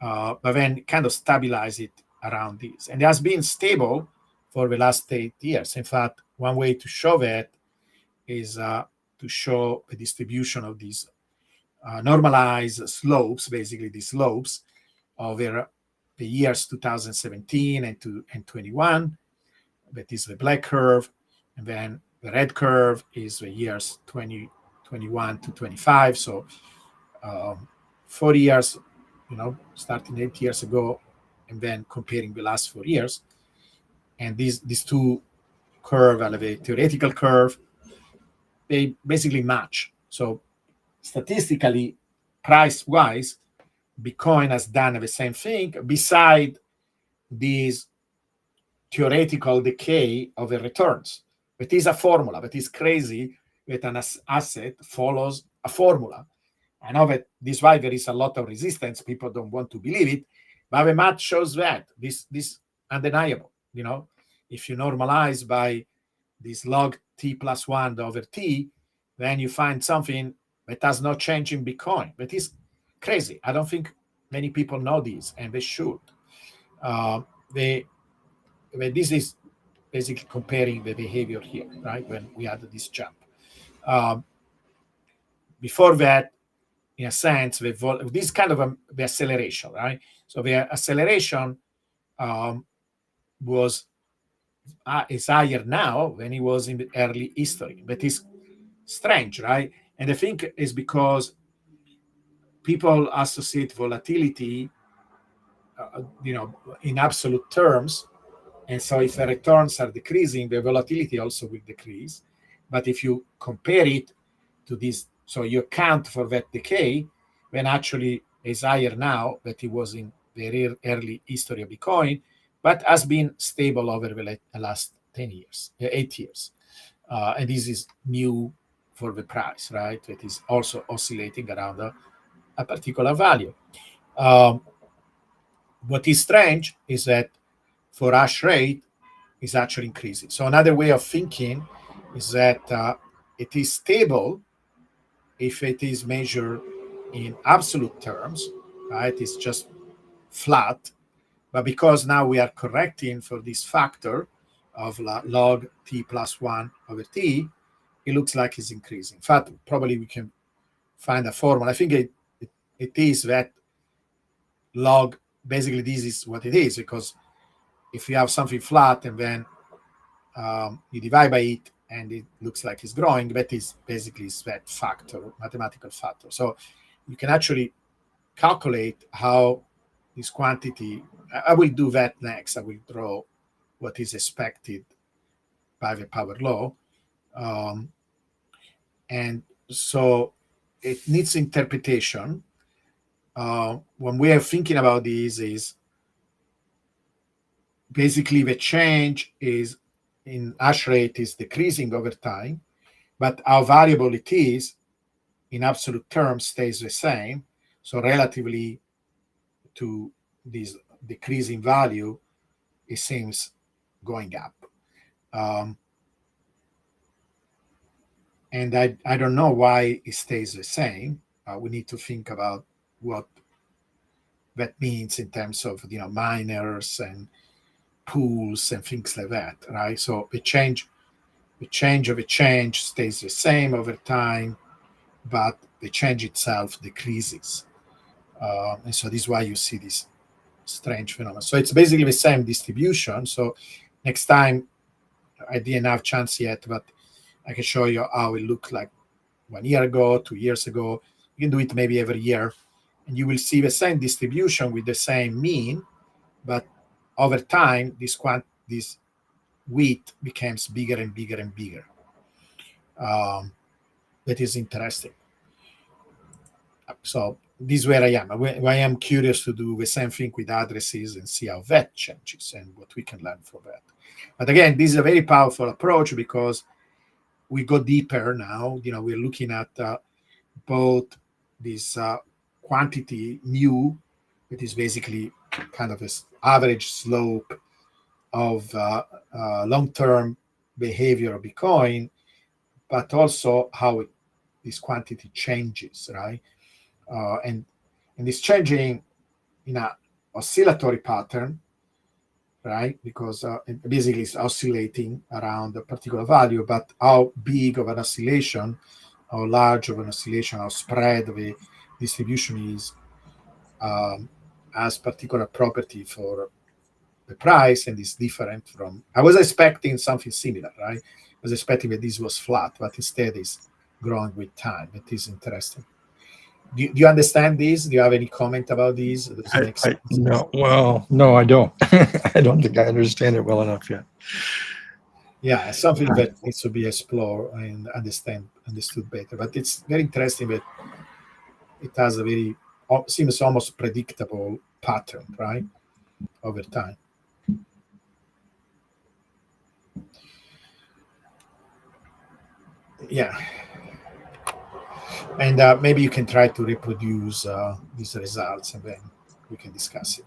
but then kind of stabilize it around this. And it has been stable for the last 8 years. In fact, one way to show that is to show the distribution of these normalized slopes, basically these slopes over the years 2017 and 21. That is the black curve. And then the red curve is the years 2021 to 25. So um, 40 years, starting 8 years ago, and then comparing the last 4 years. And these two curve, the theoretical curve, they basically match. So statistically, price wise, Bitcoin has done the same thing, beside this theoretical decay of the returns. It is a formula, but it's crazy that an asset follows a formula. I know that this is why there is a lot of resistance. People don't want to believe it, but the math shows that this undeniable. If you normalize by this log t plus 1 over t, then you find something that does not change in Bitcoin. But it's crazy. I don't think many people know this, and they should. Uh, they, this is basically comparing the behavior here, right? When we had this jump. Um, Before that, in a sense, this kind of the acceleration, right? So the acceleration um, was is higher now than it was in the early history. But it's strange, right? And I think it's because people associate volatility, in absolute terms. And so if the returns are decreasing, the volatility also will decrease. But if you compare it to this, so you account for that decay, then actually is higher now than it was in the early history of Bitcoin, but has been stable over the last 10 years, 8 years. And this is new for the price, right? It is also oscillating around a particular value. Um, what is strange is that for hash rate is actually increasing. So another way of thinking is that it is stable if it is measured in absolute terms, right? It's just flat. But because now we are correcting for this factor of log t plus 1 over t, it looks like it's increasing. In fact, probably we can find a formula. I think it is that log, basically this is what it is, because if you have something flat and then you divide by it and it looks like it's growing, that is basically that factor, mathematical factor. So you can actually calculate how this quantity, I will do that next. I will draw what is expected by the power law. Um, and so it needs interpretation. When we are thinking about this, is basically the change is in hash rate is decreasing over time, but how variable it is in absolute terms stays the same. So relatively to this decreasing value, it seems going up. Um, and I don't know why it stays the same. We need to think about what that means in terms of miners and pools and things like that, right? So the change of a change stays the same over time, but the change itself decreases. And so this is why you see this strange phenomenon. So it's basically the same distribution. So next time, I didn't have chance yet, but I can show you how it looked like 1 year ago, 2 years ago. You can do it maybe every year, and you will see the same distribution with the same mean, but over time, this width becomes bigger and bigger and bigger. That is interesting. So this is where I am. I am curious to do the same thing with addresses and see how that changes and what we can learn from that. But again, this is a very powerful approach because we go deeper now. We're looking at both this quantity mu, that is basically kind of an average slope of long-term behavior of Bitcoin, but also how this quantity changes, right? And it's changing in a oscillatory pattern, right? Because basically it's oscillating around a particular value, but how big of an oscillation, how large of an oscillation, how spread the distribution is, has particular property for the price, and is different from. I was expecting something similar, right? I was expecting that this was flat, but instead it's growing with time. It is interesting. Do you understand this? Do you have any comment about this? Does it make sense? No, well, no, I don't. I don't think I understand it well enough yet. Yeah, something that needs to be explored and understood better. But it's very interesting that it has a very seems almost predictable pattern, right, over time. Yeah, and maybe you can try to reproduce these results, and then we can discuss it.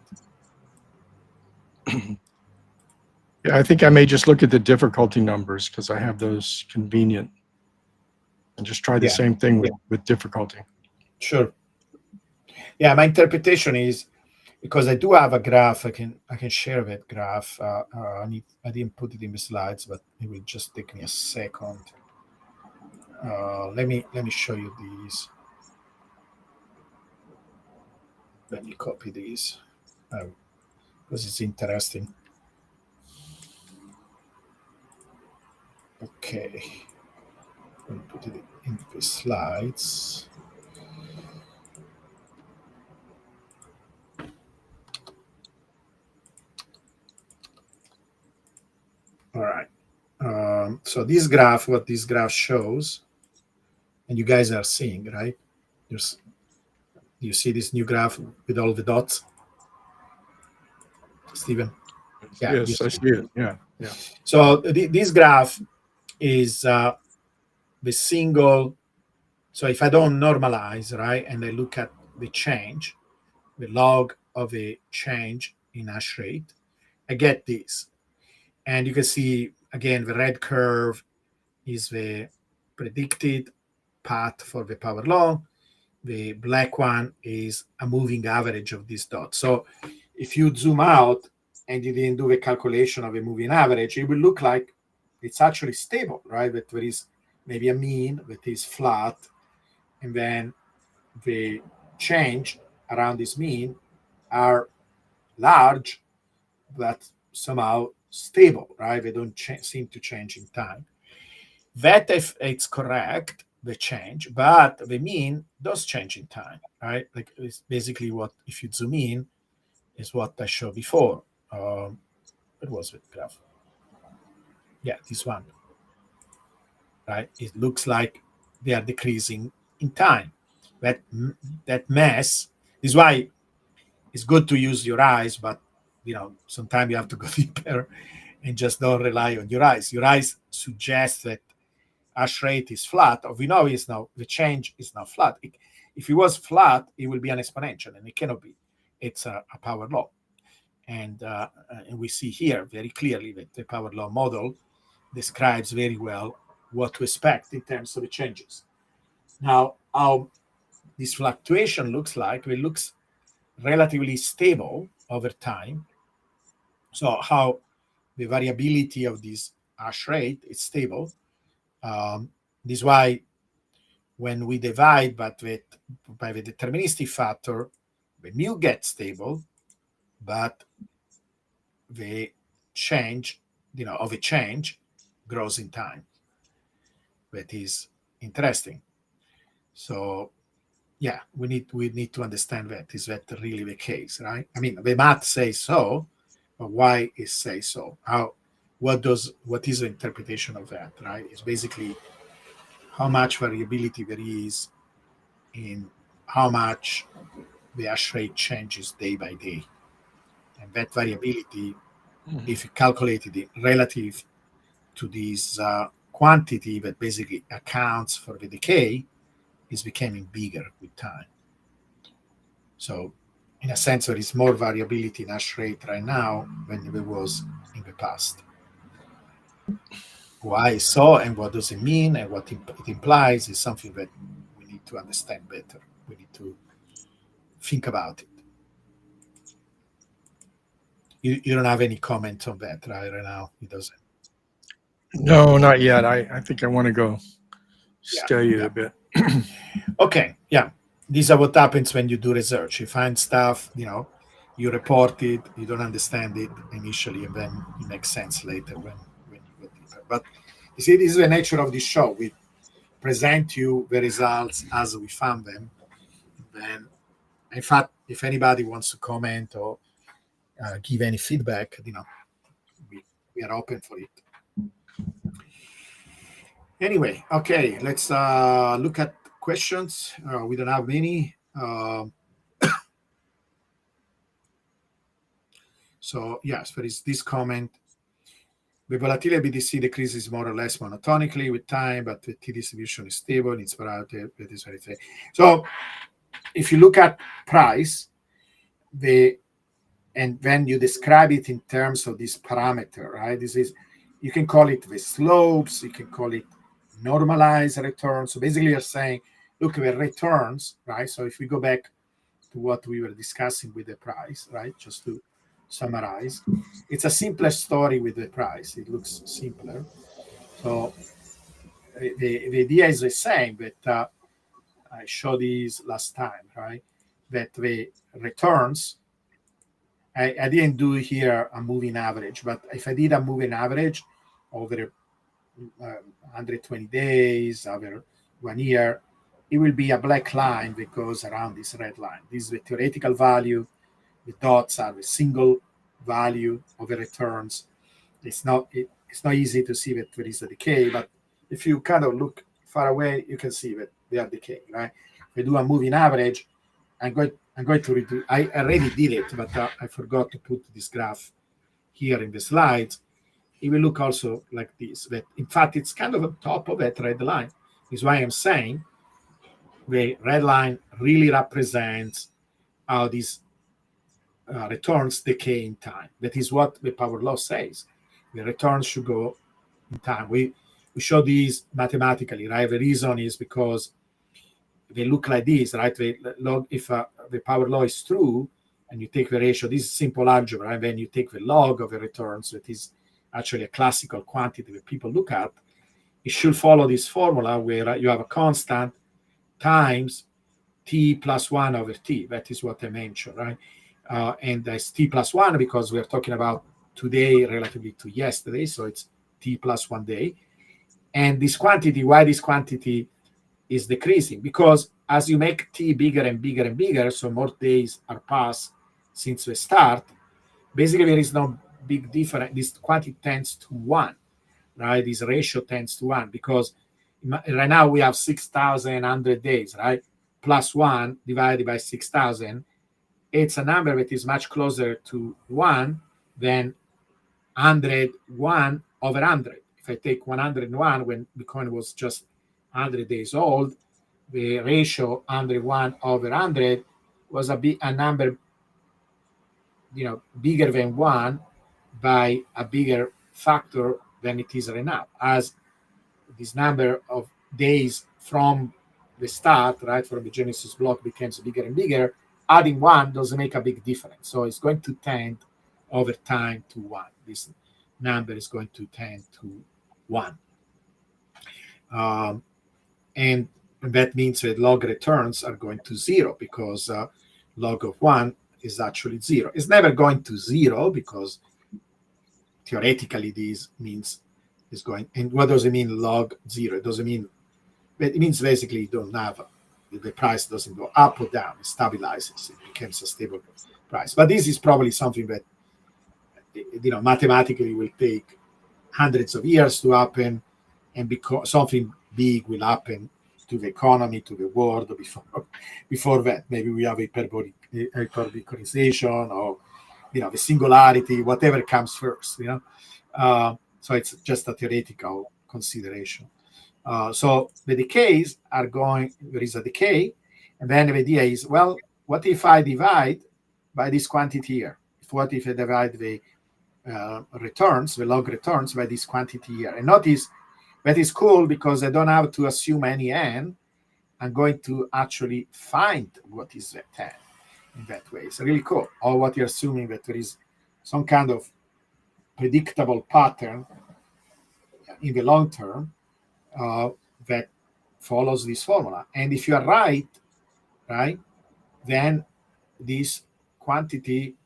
Yeah, I think I may just look at the difficulty numbers because I have those convenient, and just try the Yeah, same thing with difficulty. sure. Yeah, my interpretation is because I do have a graph. I can share that graph. I didn't put it in the slides, but it will just take me a second. Let me show you these. Let me copy these because it's interesting. Okay, let me put it in the slides. All right. So what this graph shows, and you guys are seeing, right? You see this new graph with all the dots, Stephen? Yeah, you Yes, I see. see it. Yeah, yeah. So this graph is the single. So if I don't normalize, right, and I look at the change, the log of a change in hash rate, I get this. And you can see, again, the red curve is the predicted path for the power law. The black one is a moving average of these dots. So if you zoom out and you didn't do the calculation of a moving average, it will look like it's actually stable, right? That there is maybe a mean that is flat, and then the change around this mean are large, but somehow stable, right? They don't seem to change in time. That if it's correct, the change, but the mean does change in time, right? Like it's basically what, if you zoom in, is what I showed before. It was the graph. Yeah, this one. right? It looks like they are decreasing in time. That that mass is why it's good to use your eyes, but sometimes you have to go deeper and just don't rely on your eyes. Your eyes suggest that hash rate is flat, or we know is now the change is not flat. If it was flat, it will be an exponential, and it cannot be. It's a power law, and we see here very clearly that the power law model describes very well what to expect in terms of the changes. Now, how this fluctuation looks like, it looks relatively stable over time. So how the variability of this hash rate is stable. This is why when we divide by the deterministic factor, the mu gets stable, but the change, of a change grows in time. That is interesting. So yeah, we need to understand that. Is that really the case, right? I mean, the math says so, but why it says so? What is the interpretation of that, right? It's basically how much variability there is in how much the hash rate changes day by day. And that variability, Mhm. if you calculated it relative to this quantity that basically accounts for the decay, is becoming bigger with time. So, in a sense, there is more variability in hash rate right now than there was in the past. Why so, and what does it mean, and what it implies is something that we need to understand better. We need to think about it. You don't have any comment on that, right now? It doesn't. No, not yet. I think I want to go Yeah, study it yeah. a bit. Okay, yeah. These are what happens when you do research. You find stuff, you report it, you don't understand it initially, and then it makes sense later when you go deeper. But you see, this is the nature of this show. We present you the results as we found them. Then, in fact, if anybody wants to comment or give any feedback, we, we are open for it. Anyway, okay, let's look at questions. We don't have many. So yes, there is this comment. The volatility of BTC decreases more or less monotonically with time, but the T distribution is stable. It's variety. It is very thin. So if you look at price, the and when you describe it in terms of this parameter, right? This is, you can call it the slopes, you can call it normalized returns. So basically, you're saying, look, the returns, right? So if we go back to what we were discussing with the price, right? Just to summarize, it's a simpler story with the price. It looks simpler. So the idea is the same, but I showed this last time, right? That the returns, I didn't do here a moving average, but if I did a moving average over 120 days, over 1 year, it will be a black line that goes around this red line. This is the theoretical value. The dots are the single value of the returns. It's not easy to see that there is a decay, but if you kind of look far away, you can see that they are decaying, right? If we do a moving average, I'm going to redo. I already did it, but I forgot to put this graph here in the slides. It will look also like this. But in fact, it's kind of on top of that red line. Is why I'm saying the red line really represents how these returns decay in time. That is what the power law says. The returns should go in time. We show these mathematically, right? The reason is because they look like this, right? If the power law is true, and you take the ratio, this is simple algebra, and then you take the log of the returns, that is actually a classical quantity that people look at. It should follow this formula where you have a constant times t plus 1 over t. That is what I mentioned, right? And that's t plus 1 because we're talking about today relatively to yesterday, so it's t plus 1 day. And this quantity, why this quantity is decreasing? Because as you make t bigger and bigger and bigger, so more days are passed since the start, basically there is no big difference. This quantity tends to 1, right? This ratio tends to 1 because right now we have 6,100 days, right? Plus 1 divided by 6,000. It's a number that is much closer to 1 than 101 over 100. If I take 101 when Bitcoin was just 100 days old, the ratio 101 over 100 was a number, bigger than 1 by a bigger factor than it is right now. As this number of days from the start, right, from the Genesis block becomes bigger and bigger, adding 1 doesn't make a big difference. So it's going to tend over time to 1. This number is going to tend to 1. Um, and that means that log returns are going to 0 because log of 1 is actually 0. It's never going to 0 because theoretically this means it's going. And what does it mean log 0? It doesn't mean, it means basically you don't have, the price doesn't go up or down, it stabilizes, it becomes a stable price. But this is probably something that, mathematically will take hundreds of years to happen, and because something big will happen to the economy, to the world before that. Maybe we have hyperbolicization or the singularity, whatever comes first. So it's just a theoretical consideration. So the decays are going. There is a decay, and then the idea is, well, what if I divide by this quantity here? What if I divide the returns, the log returns by this quantity here? And notice that is cool because I don't have to assume any n. I'm going to actually find what is that n in that way. It's really cool. Or what you're assuming that there is some kind of predictable pattern in the long term that follows this formula. And if you are right, then this quantity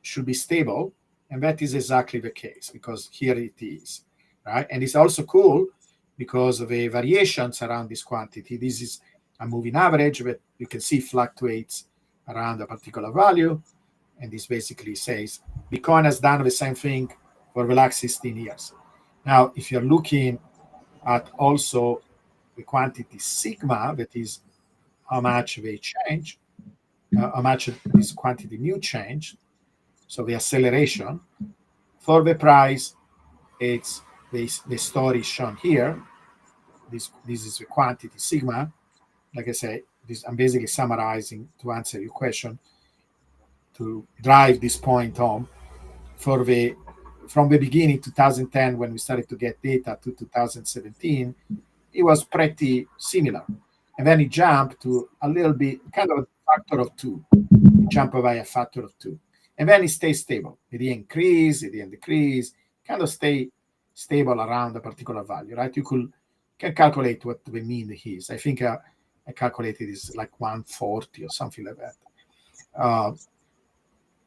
should be stable. And that is exactly the case because here it is, right? And it's also cool because of the variations around this quantity. This is a moving average that you can see fluctuates around a particular value. And this basically says Bitcoin has done the same thing for the last 16 years. Now, if you're looking at also the quantity sigma, that is how much they change, how much this quantity mu change, so the acceleration for the price, it's the story shown here. This is the quantity sigma. Like I say, I'm basically summarizing to answer your question, to drive this point home. From the beginning, 2010, when we started to get data, to 2017, it was pretty similar. And then it jumped to a little bit, kind of a factor of 2. It jumped by a factor of 2. And then it stays stable. It didn't increase, it didn't decrease, kind of stay stable around a particular value, right? You can calculate what the mean is. I think I calculated is like 140 or something like that.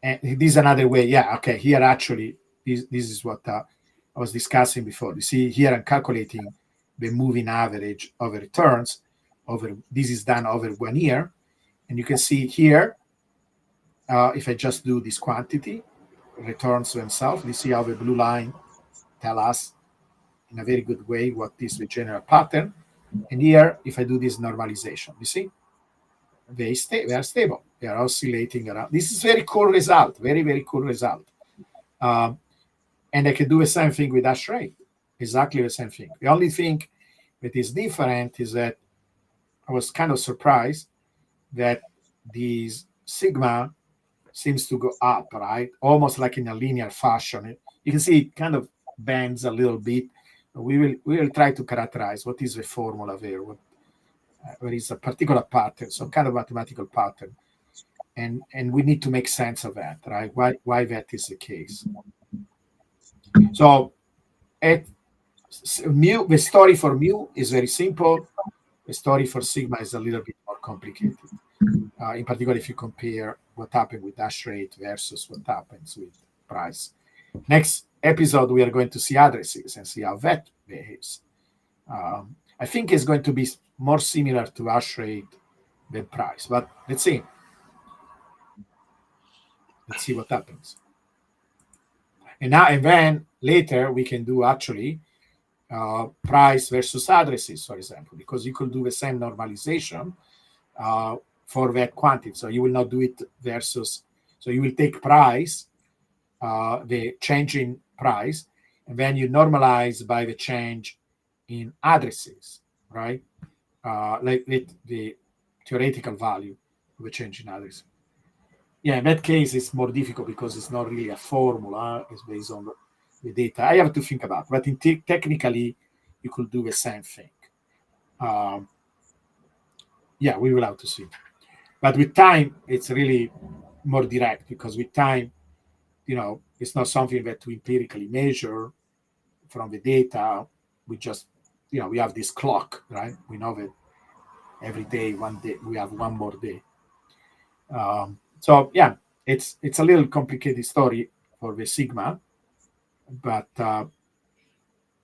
And this is another way. Yeah, okay, here actually, this is what I was discussing before. You see, here I'm calculating the moving average of returns this is done over 1 year. And you can see here, if I just do this quantity, returns themselves, you see how the blue line tell us in a very good way what is the general pattern. And here, if I do this normalization, you see, they are stable. They are oscillating around. This is very cool result, very, very cool result. And I can do the same thing with hash rate, exactly the same thing. The only thing that is different is that I was kind of surprised that this sigma seems to go up, right? Almost like in a linear fashion. You can see it kind of bends a little bit. We will try to characterize what is the formula there. There is a particular pattern, some kind of mathematical pattern, and we need to make sense of that, right? Why that is the case. So the story for mu is very simple. The story for sigma is a little bit more complicated. In particular, if you compare what happened with hash rate versus what happens with price. Next episode, we are going to see addresses and see how that behaves. I think it's going to be more similar to hash rate than price, but let's see. Let's see what happens. And then later we can do actually price versus addresses, for example, because you could do the same normalization uh, for that quantity. So you will not do it versus, so you will take price, the change in price, and then you normalize by the change in addresses, right? Like with the theoretical value of a change in address. Yeah, in that case, it's more difficult because it's not really a formula. It's based on the data. I have to think about, but technically, you could do the same thing. Um, yeah, we will have to see. But with time, it's really more direct because with time, it's not something that we empirically measure from the data. We just, we have this clock, right? We know that every day, one day, we have one more day. So yeah, it's a little complicated story for the sigma, but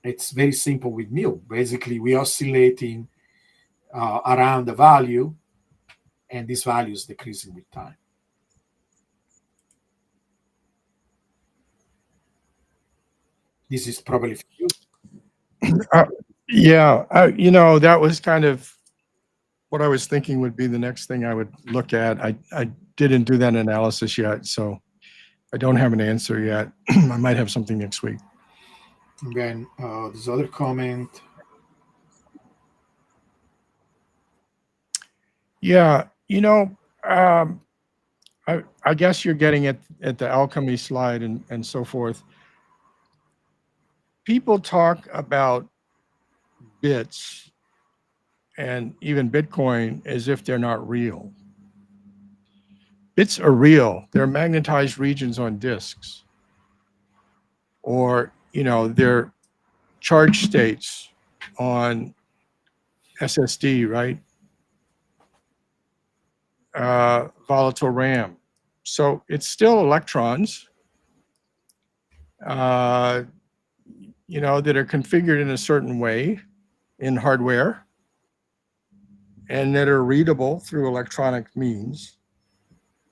it's very simple with mu. Basically, we oscillating around the value, and this value is decreasing with time. This is probably for you. Uh, yeah, that was kind of what I was thinking would be the next thing I would look at. I didn't do that analysis yet, so I don't have an answer yet. I might have something next week. And then this other comment. Yeah, um, I guess you're getting at the alchemy slide and so forth. People talk about bits and even Bitcoin as if they're not real. Bits are real. They're magnetized regions on disks, or they're charge states on SSD, right? Volatile RAM. So it's still electrons, uh, that are configured in a certain way in hardware and that are readable through electronic means.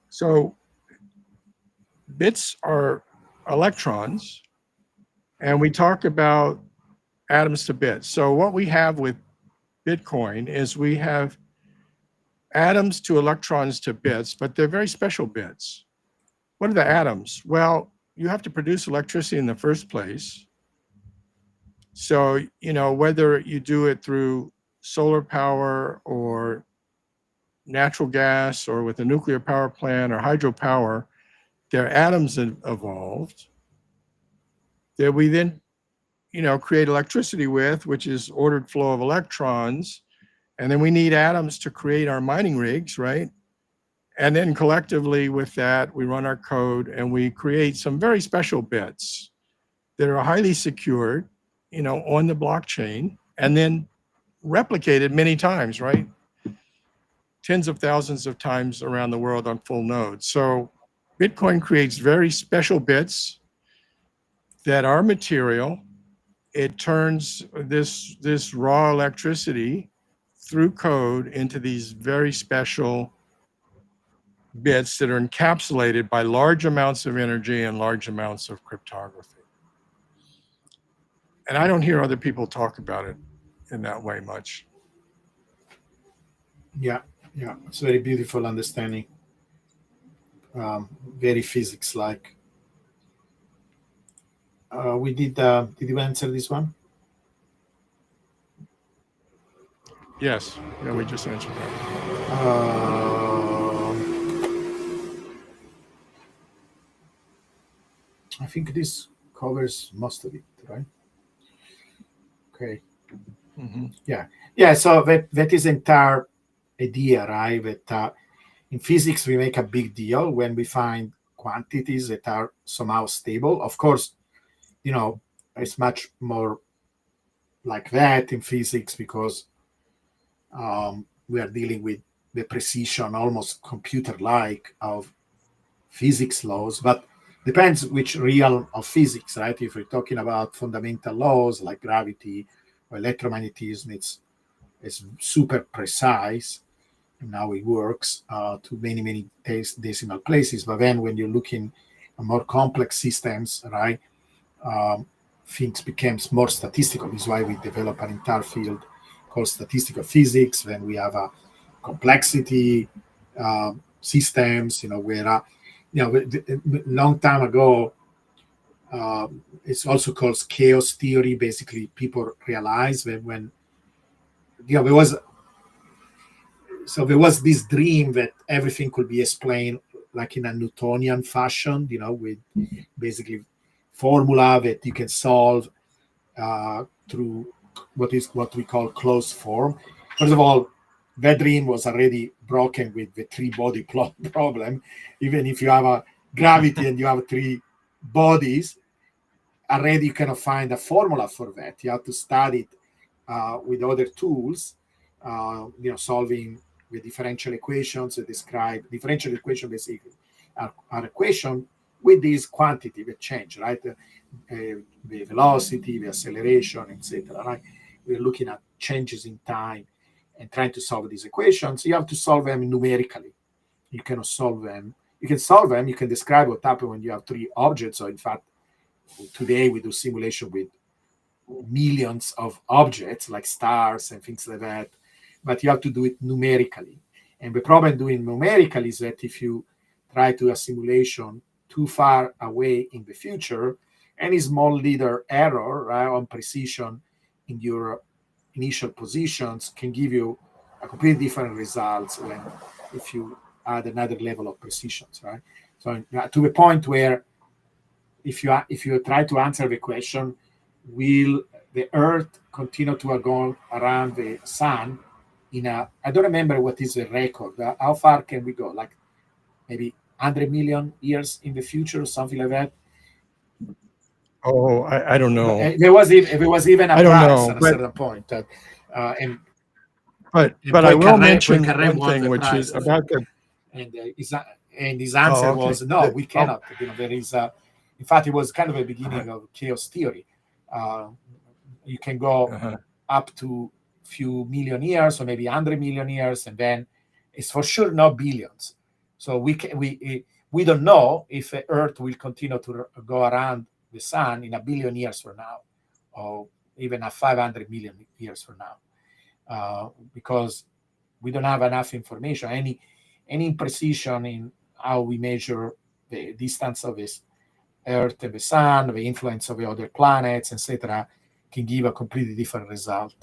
So bits are electrons, and we talk about atoms to bits. So what we have with Bitcoin is we have atoms to electrons to bits, but they're very special bits. What are the atoms? Well, you have to produce electricity in the first place. So, whether you do it through solar power or natural gas or with a nuclear power plant or hydropower, their atoms have evolved that we then, create electricity with, which is ordered flow of electrons. And then we need atoms to create our mining rigs, right? And then collectively with that, we run our code and we create some very special bits that are highly secured, on the blockchain and then replicated many times, right? Tens of thousands of times around the world on full nodes. So Bitcoin creates very special bits that are material. It turns this raw electricity through code into these very special bits that are encapsulated by large amounts of energy and large amounts of cryptography. And I don't hear other people talk about it in that way much. Yeah, yeah, it's very beautiful understanding. Very physics like. We did. Did you answer this one? Yes, yeah, we Okay. just answered that. I think this covers most of it, right? Okay. Mm-hmm. Yeah, yeah. So that is entire idea, right? That in physics we make a big deal when we find quantities that are somehow stable. Of course, you know it's much more like that in physics because we are dealing with the precision, almost computer-like of physics laws. But depends which realm of physics, right? If we're talking about fundamental laws like gravity or electromagnetism, it's super precise in how it works to many decimal places. But then when you're looking at more complex systems, right? Um, things becomes more statistical. This is why we develop an entire field called statistical physics. When we have a complexity systems, where long time ago, it's also called chaos theory. Basically, people realize when there was this dream that everything could be explained like in a Newtonian fashion, with basically formula that you can solve through what we call closed form. First of all, that dream was already broken with the three body problem. Even if you have a gravity and you have three bodies, already you cannot find a formula for that. You have to study it with other tools, solving the differential equations that describe differential equation basically are equation with this quantity that change, right? The velocity, the acceleration, etc. Right? We're looking at changes in time and trying to solve these equations. You have to solve them numerically. You cannot solve them. You can solve them. You can describe what happens when you have three objects. So in fact, today we do simulation with millions of objects like stars and things like that, but you have to do it numerically. And the problem doing numerically is that if you try to do a simulation too far away in the future, any small little error, right, on precision in your initial positions can give you a completely different results when if you add another level of precisions, right? So to the point where if you try to answer the question, will the Earth continue to go around the sun in a? I don't remember what is the record. How far can we go? Like maybe 100 million years in the future, or something like that. Oh, I don't know. There was even a I don't prize know, at a certain point, and but I will mention Poincaré one won thing, the which is prize, I about think. the. And his Oh, answer okay. was no, we Oh, cannot. There is in fact, it was kind of a beginning of chaos theory. Uh, you can go uh-huh. up to few million years or maybe 100 million years, and then it's for sure not billions. So we don't know if the Earth will continue to go around the sun in a billion years from now, or even a 500 million years from now, because we don't have enough information. Any imprecision in how we measure the distance of this Earth and the Sun, the influence of the other planets, etc., can give a completely different result.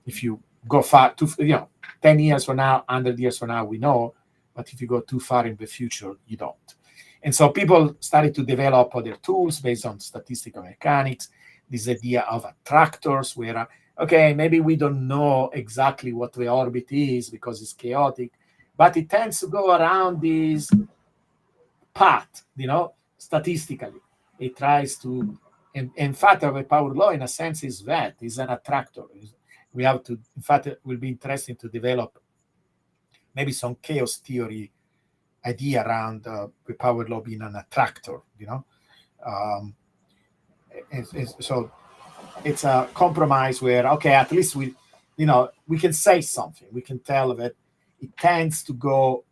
If you go far, 10 years from now, 100 years from now, we know, but if you go too far in the future, you don't. And so people started to develop other tools based on statistical mechanics, this idea of attractors, where, okay, maybe we don't know exactly what the orbit is because it's chaotic, but it tends to go around this path, statistically. It tries to, and in fact, our power law, in a sense, is an attractor. We have to, in fact, it will be interesting to develop maybe some chaos theory idea around the power law being an attractor. Um, so it's a compromise where, okay, at least we can say something. We can tell that it tends to go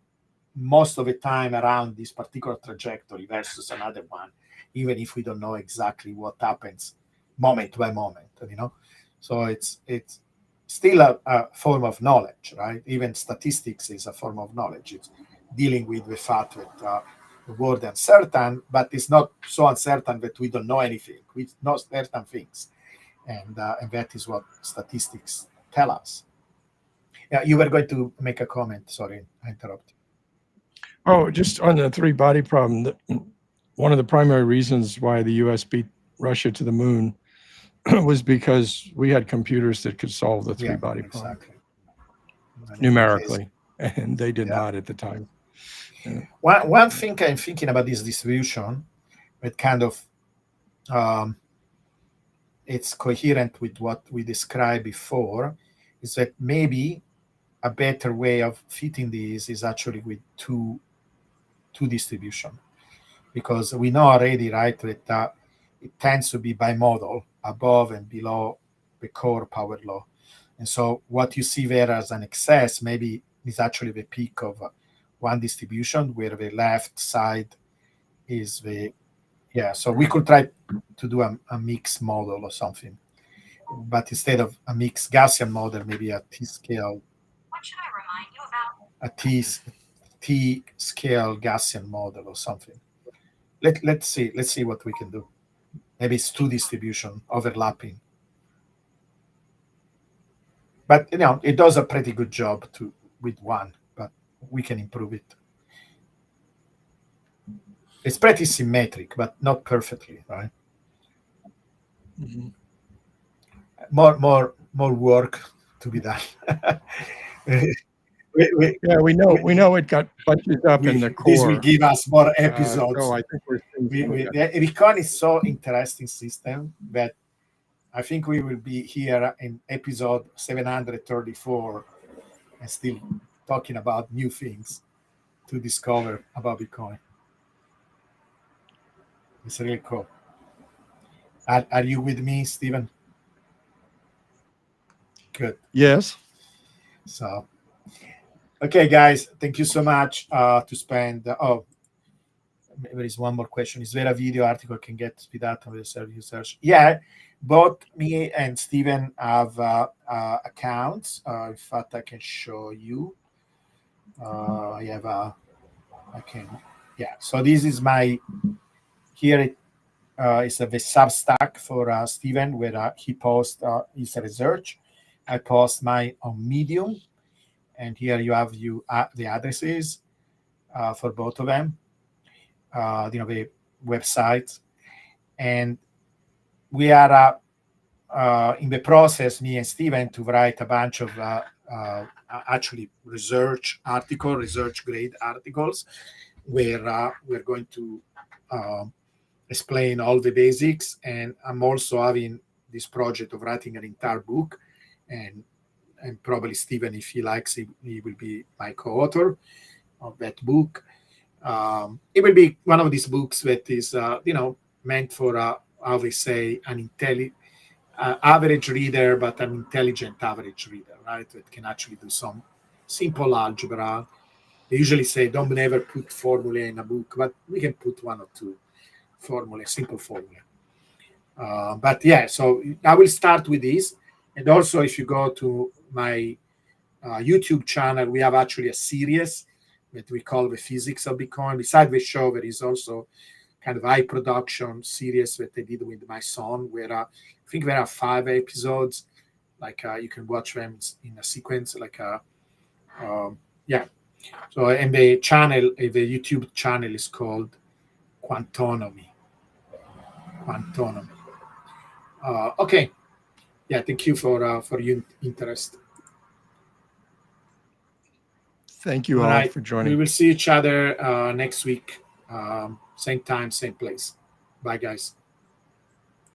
most of the time around this particular trajectory versus another one, even if we don't know exactly what happens moment by moment. So it's still a form of knowledge, right? Even statistics is a form of knowledge. It's dealing with the fact that the world is uncertain, but it's not so uncertain that we don't know anything. We know certain things, and that is what statistics tell us. Yeah, you were going to make a comment. Sorry, I interrupted. Oh, just on the three body problem, one of the primary reasons why the U.S. beat Russia to the moon was because we had computers that could solve the three Yeah, body problem exactly. In any case, numerically, and they did yeah. not at the time. Yeah. One thing I'm thinking about this distribution, that kind of um, it's coherent with what we described before, is that maybe a better way of fitting these is actually with two distribution, because we know already, right, that it tends to be bimodal above and below the core power law. And so what you see there as an excess maybe is actually the peak of one distribution, where the left side is the Yeah, so we could try to do a mixed model or something, but instead of a mixed Gaussian model, maybe a T scale, a T scale Gaussian model or something. Let's see what we can do. Maybe it's two distribution overlapping, but it does a pretty good job to with one, but we can improve it. It's pretty symmetric, but not perfectly, right? Mhm. More work to be done. we, we, Yeah, we we, know it got bunches up in the this will core. give us more So episodes. I think we're seeing some of that. The Recon is so interesting system that I think we will be here in episode 734 and still talking about new things to discover about Bitcoin. It's really cool. Are you with me, Stephen? Good. Yes. So, okay, guys, thank you so much to spend. Oh, there is one more question. Is there a video article can get speed out of the service search? Yeah, both me and Steven have accounts. In fact, I can show you. I have a, I can, yeah. So this is my, here it is the Substack for Steven, where he posts his research. I post my on Medium, and here you have the addresses for both of them. The websites, and we are in the process, me and Steven, to write a bunch of actually research grade articles, where we're going to explain all the basics. And I'm also having this project of writing an entire book, and probably Steven, if he likes, he will be my co-author of that book. It will be one of these books that is, meant for, how we say, an average reader, but an intelligent average reader, right? That can actually do some simple algebra. They usually say don't never put formula in a book, but we can put one or two formula, simple formula. But yeah, so I will start with this. And also, if you go to my YouTube channel, we have actually a series that we call the Physics of Bitcoin. Beside the show, there is also kind of high production series that I did with my son, where I think there are 5 episodes. Like you can watch them in a sequence. Yeah. So, and the channel, the YouTube channel is called Quantonomy. Quantonomy. Okay. Yeah. Thank you for your interest. Thank you All all right. for We joining. will see each other next week. Same time, same place. Bye, guys.